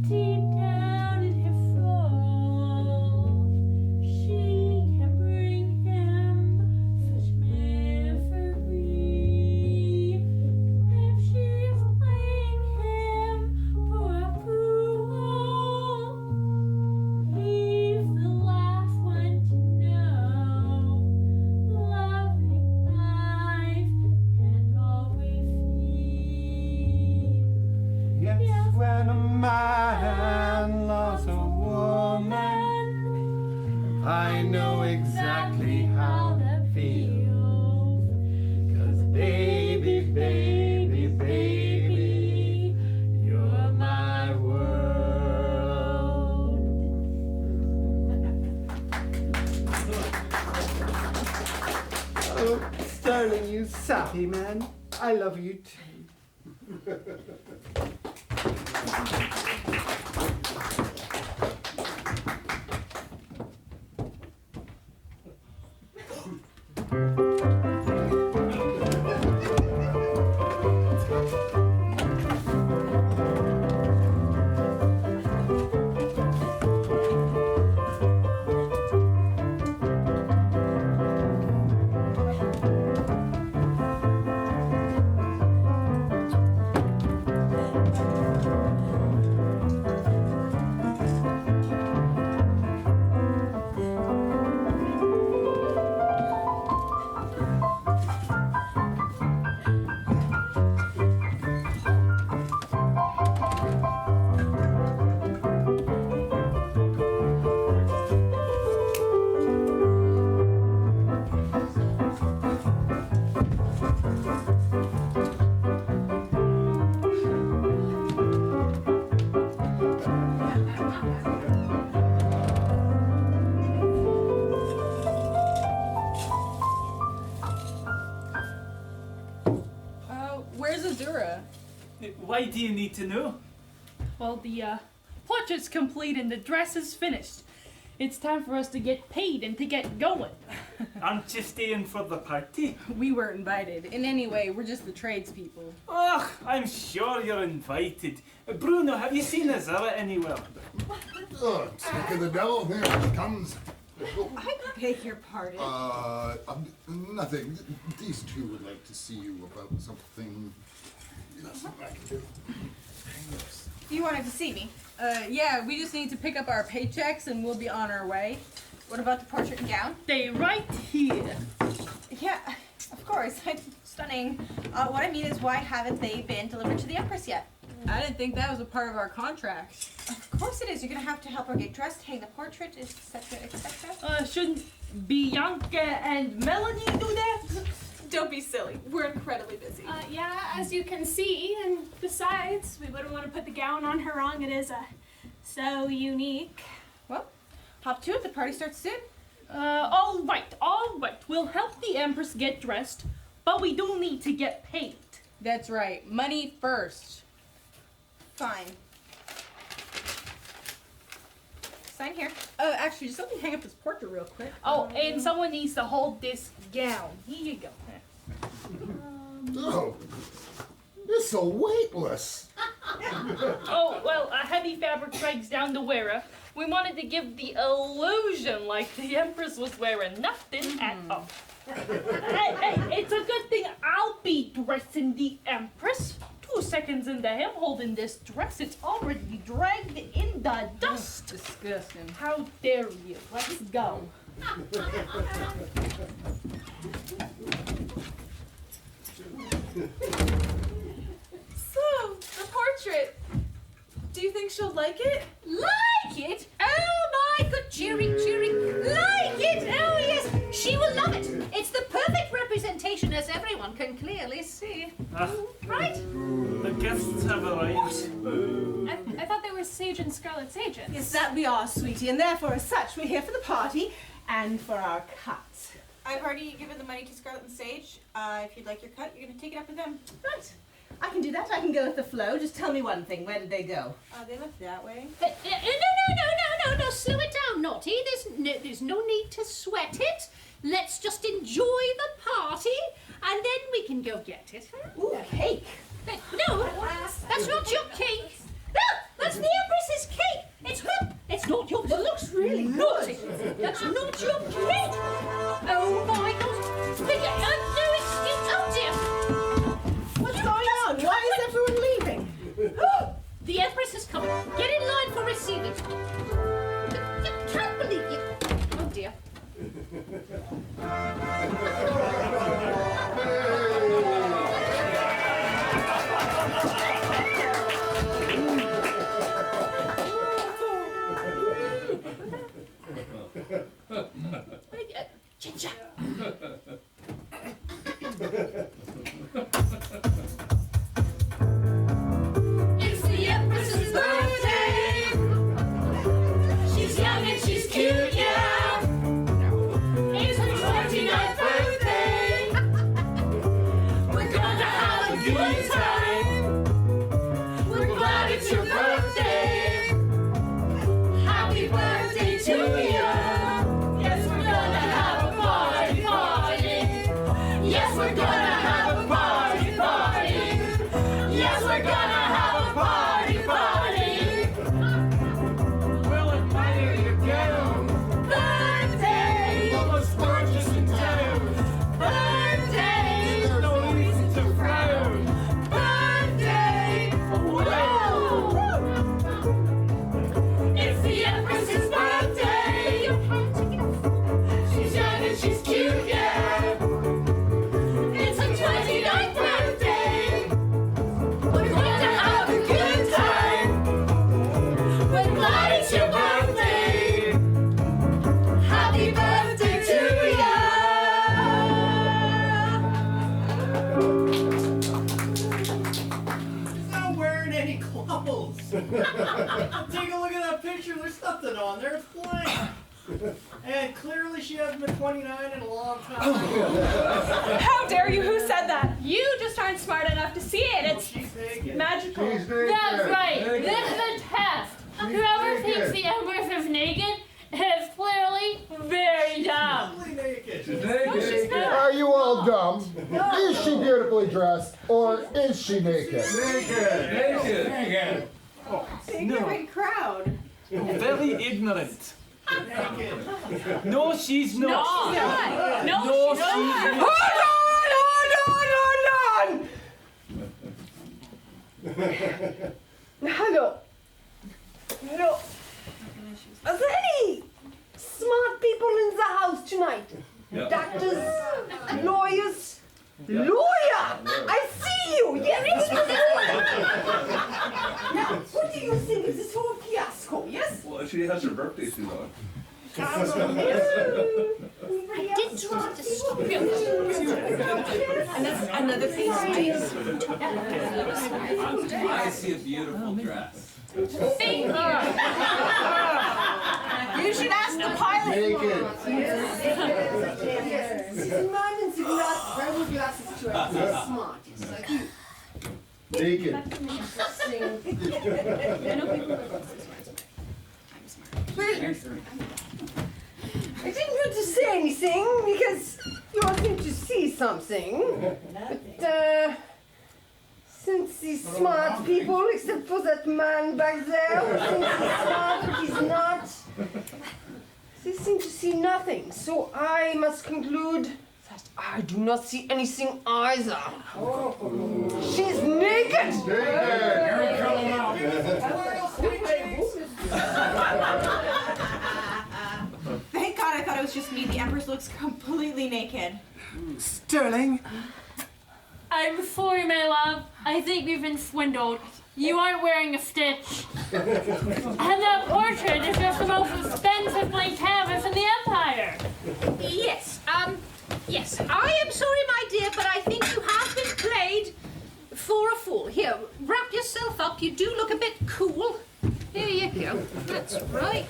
Deep down in his soul. darling, you sappy man. I love you too. Where's Azura? Why do you need to know? Well, the portrait's complete and the dress is finished. It's time for us to get paid and to get going. Aren't you staying for the party? We weren't invited. In any way, we're just the tradespeople. Ugh, I'm sure you're invited. Bruno, have you seen Azura anywhere? Oh, speak of the devil, here it comes. I beg your pardon. Nothing. These two would like to see you about something. Something I can do. You wanted to see me? Yeah, we just need to pick up our paychecks and we'll be on our way. What about the portrait and gown? They right here. Yeah, of course. Stunning. What I mean is, why haven't they been delivered to the Empress yet? I didn't think that was a part of our contract. Of course it is. You're gonna have to help her get dressed, hang the portrait, etc., etc. Shouldn't Bianca and Melanie do that? Don't be silly. We're incredibly busy. Yeah, as you can see, and besides, we wouldn't want to put the gown on her wrong. It is so unique. Well, hop to it. The party starts soon. All right. We'll help the Empress get dressed, but we do need to get paid. That's right. Money first. Fine. Sign here. Actually, just let me hang up this portrait real quick. Oh, and someone needs to hold this gown. Here you go. Oh, it's so weightless. Oh, well, a heavy fabric drags down the wearer. We wanted to give the illusion like the Empress was wearing nothing at all. Hey, it's a good thing I'll be dressing the Empress. 2 seconds into him holding this dress, it's already dragged in the dust. Disgusting. How dare you? Let's go. So, the portrait. Do you think she'll like it? Like it? Oh my good, cheering. Like it? Oh yes, she will love it. It's the perfect representation, as everyone can clearly see. Right? The guests have arrived. I thought they were Sage and Scarlet's agents. Yes, that we are, sweetie, and therefore, as such, we're here for the party and for our cut. I've already given the money to Scarlet and Sage. If you'd like your cut, you're gonna take it up with them. Right. I can do that. I can go with the flow. Just tell me one thing. Where did they go? They left that way. No, slow it down, Naughty. There's no need to sweat it. Let's just enjoy the party, and then we can go get it. Ooh, cake. No, that's not your cake. No, that's the Empress's cake. It's not your. It looks really naughty. That's not your cake. Oh my God! No, oh dear. What's going on? Why is everyone leaving? The Empress is coming. Get in line for receiving. I can't believe it. Oh dear. Ginger. It's the Empress's birthday. She's young and she's cute, yeah. It's her 29th birthday. Take a look at that picture. There's nothing on there. It's blank. And clearly she hasn't been 29 in a long time. How dare you? Who said that? You just aren't smart enough to see it. It's She's naked. magical. She's naked. That's right. This is a test. Whoever naked. thinks the Empress is naked is clearly very dumb. Totally naked. No, she's not. Are you all dumb? Is she beautifully dressed or is she naked? Naked. Big No. big crowd. Very ignorant. Naked. No, she's not. No, No, she's she's not. not. Hello. Hello. Are there any smart people in the house tonight? Doctors, lawyers. Lawyer! I see you! Yes! Now, what do you think of this whole fiasco, yes? Well, she has her birthday suit on. I did try to stop you. And that's another piece, please. I see a beautiful dress. Thank you. You should ask the pilot. Naked. This man in the glass, wearing glasses to us, is smart. Yes, like you. Naked. I didn't want to say anything because you all seem to see something. But, since these smart people, except for that man back there, who thinks he's smart but he's not, they seem to see nothing. So I must conclude that I do not see anything either. She's naked! Thank God I thought it was just me. The Empress looks completely naked. Sterling, I'm sorry, my love. I think we've been swindled. You aren't wearing a stitch. And that portrait is just the most expensive blank canvas in the Empire. Yes, yes. I am sorry, my dear, but I think you have been played for a fool. Here, wrap yourself up. You do look a bit cool. There you go. That's right.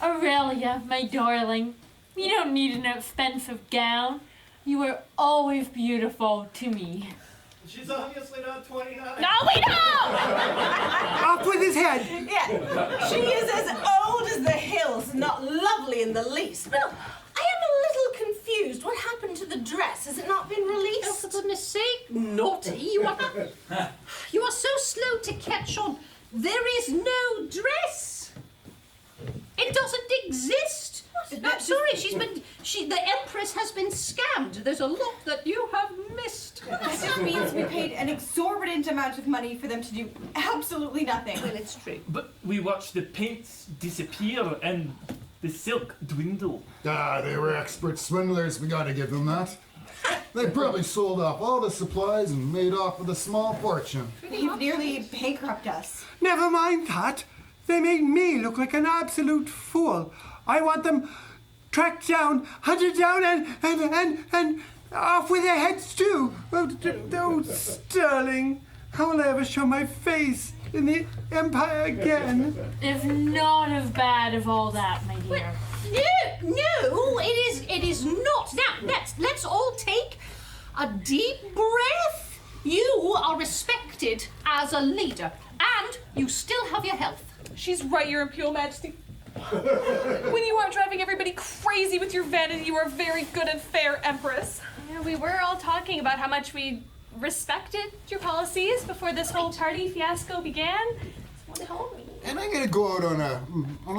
Aurelia, my darling, you don't need an expensive gown. You are always beautiful to me. She's obviously not 29. No, we don't! off with his head. Yeah, she is as old as the hills, not lovely in the least. But I am a little confused. What happened to the dress? Has it not been Oh, released? for goodness sake, naughty. You are so slow to catch on. There is no dress. It doesn't exist. I'm sorry, the Empress has been scammed. There's a lot that you have missed. This just means we paid an exorbitant amount of money for them to do absolutely nothing. Well, it's true. But we watched the paints disappear and the silk dwindle. Ah, they were expert swindlers. We gotta give them that. They probably sold off all the supplies and made off with a small fortune. They've nearly bankrupted us. Never mind that. They made me look like an absolute fool. I want them tracked down, hunted down, and off with their heads too. Oh, Sterling, how will I ever show my face in the Empire again? It's not as bad as all that, my dear. No, it is not. Now, let's all take a deep breath. You are respected as a leader, and you still have your health. She's right, Your Imperial Majesty. When you aren't driving everybody crazy with your vanity, you are very good and fair, Empress. Yeah, we were all talking about how much we respected your policies before this whole party fiasco began. Someone told me. And I'm gonna go out on a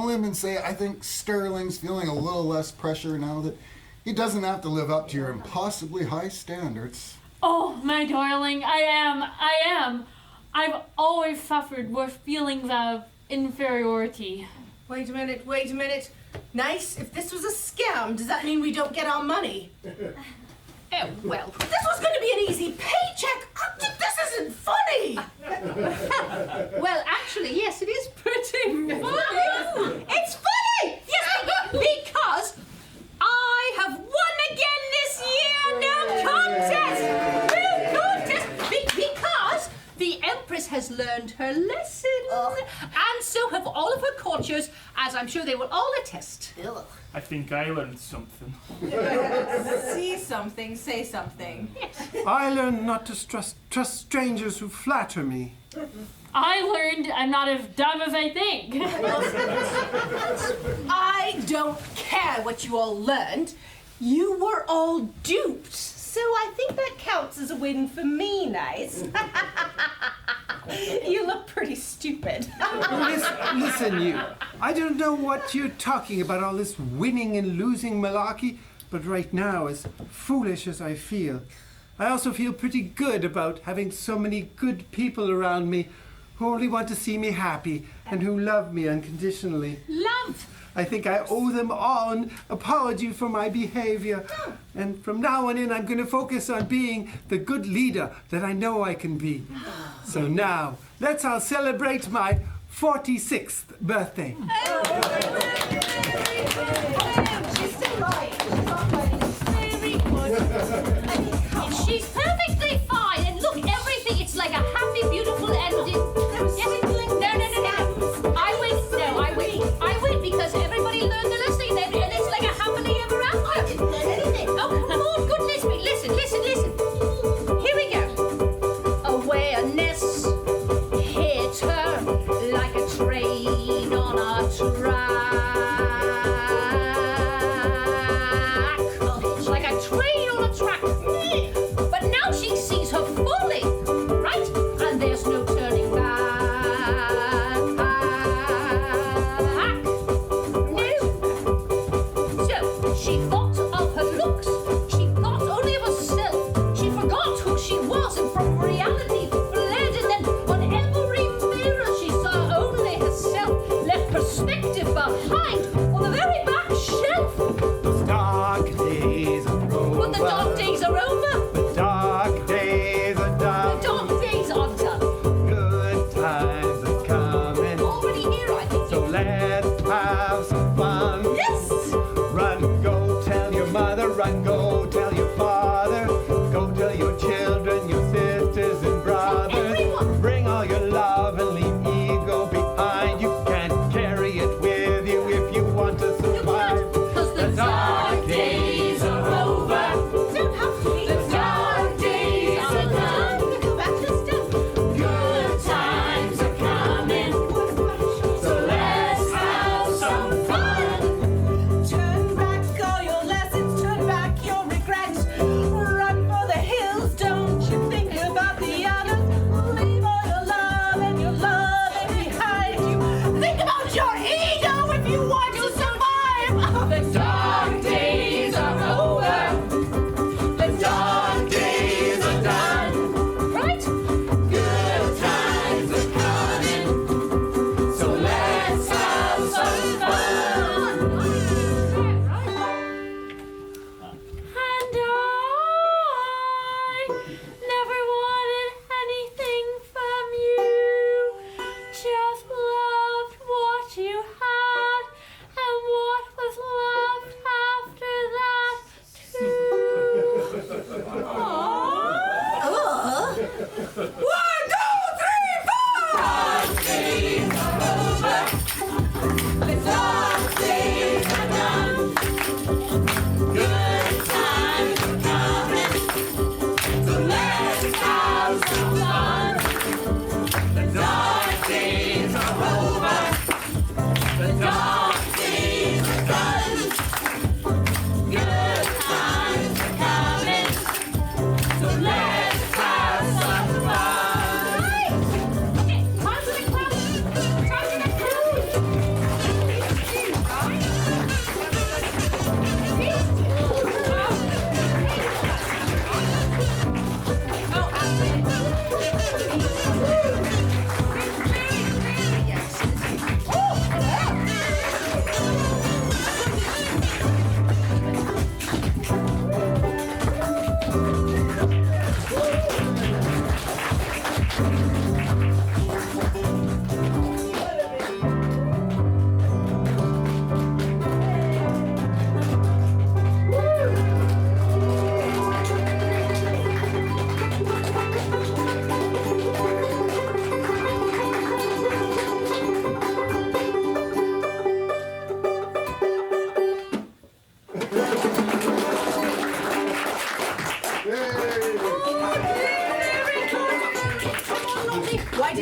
limb and say I think Sterling's feeling a little less pressure now that he doesn't have to live up to your impossibly high standards. Oh, my darling, I am. I've always suffered with feelings of inferiority. Wait a minute. Nice. If this was a scam, does that mean we don't get our money? Oh, well. This was going to be an easy paycheck. This isn't funny. Well, actually, yes, it is pretty funny. It's funny! Yes, because I have won again this year. No contest! Because the Empress has learned her lesson. And so have all of her courtiers, as I'm sure they will all attest. I think I learned something. See something, say something. I learned not to trust strangers who flatter me. I learned I'm not as dumb as I think. I don't care what you all learned. You were all duped. So I think that counts as a win for me, Nice. You look pretty stupid. Listen, you. I don't know what you're talking about, all this winning and losing malarkey, but right now, as foolish as I feel, I also feel pretty good about having so many good people around me who only want to see me happy and who love me unconditionally. Love! I think I owe them all an apology for my behavior. And from now on in, I'm going to focus on being the good leader that I know I can be. So now, let's all celebrate my 46th birthday. She's still right. She's not right. Very good. She's perfectly fine. And look, everything, it's like a happy, beautiful ending. No. I win because everybody learned the lesson and it's like a happily ever after. I didn't learn anything. Oh, come on, goodness me. Listen. Here we go. Awareness hit her like a train on a track. Like a train on a track. But now she sees her fully, right? And there's no turning back.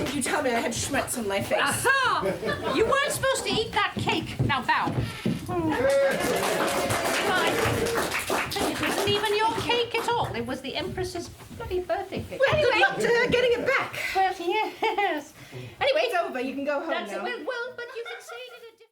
did you tell me I had schmutz on my face? Aha! You weren't supposed to eat that cake. Now bow. It wasn't even your cake at all. It was the Empress's bloody birthday cake. Well, good luck to her getting it back. Well, yes. Anyway, It's over. You can go home that's now. it. Well, but you can say it.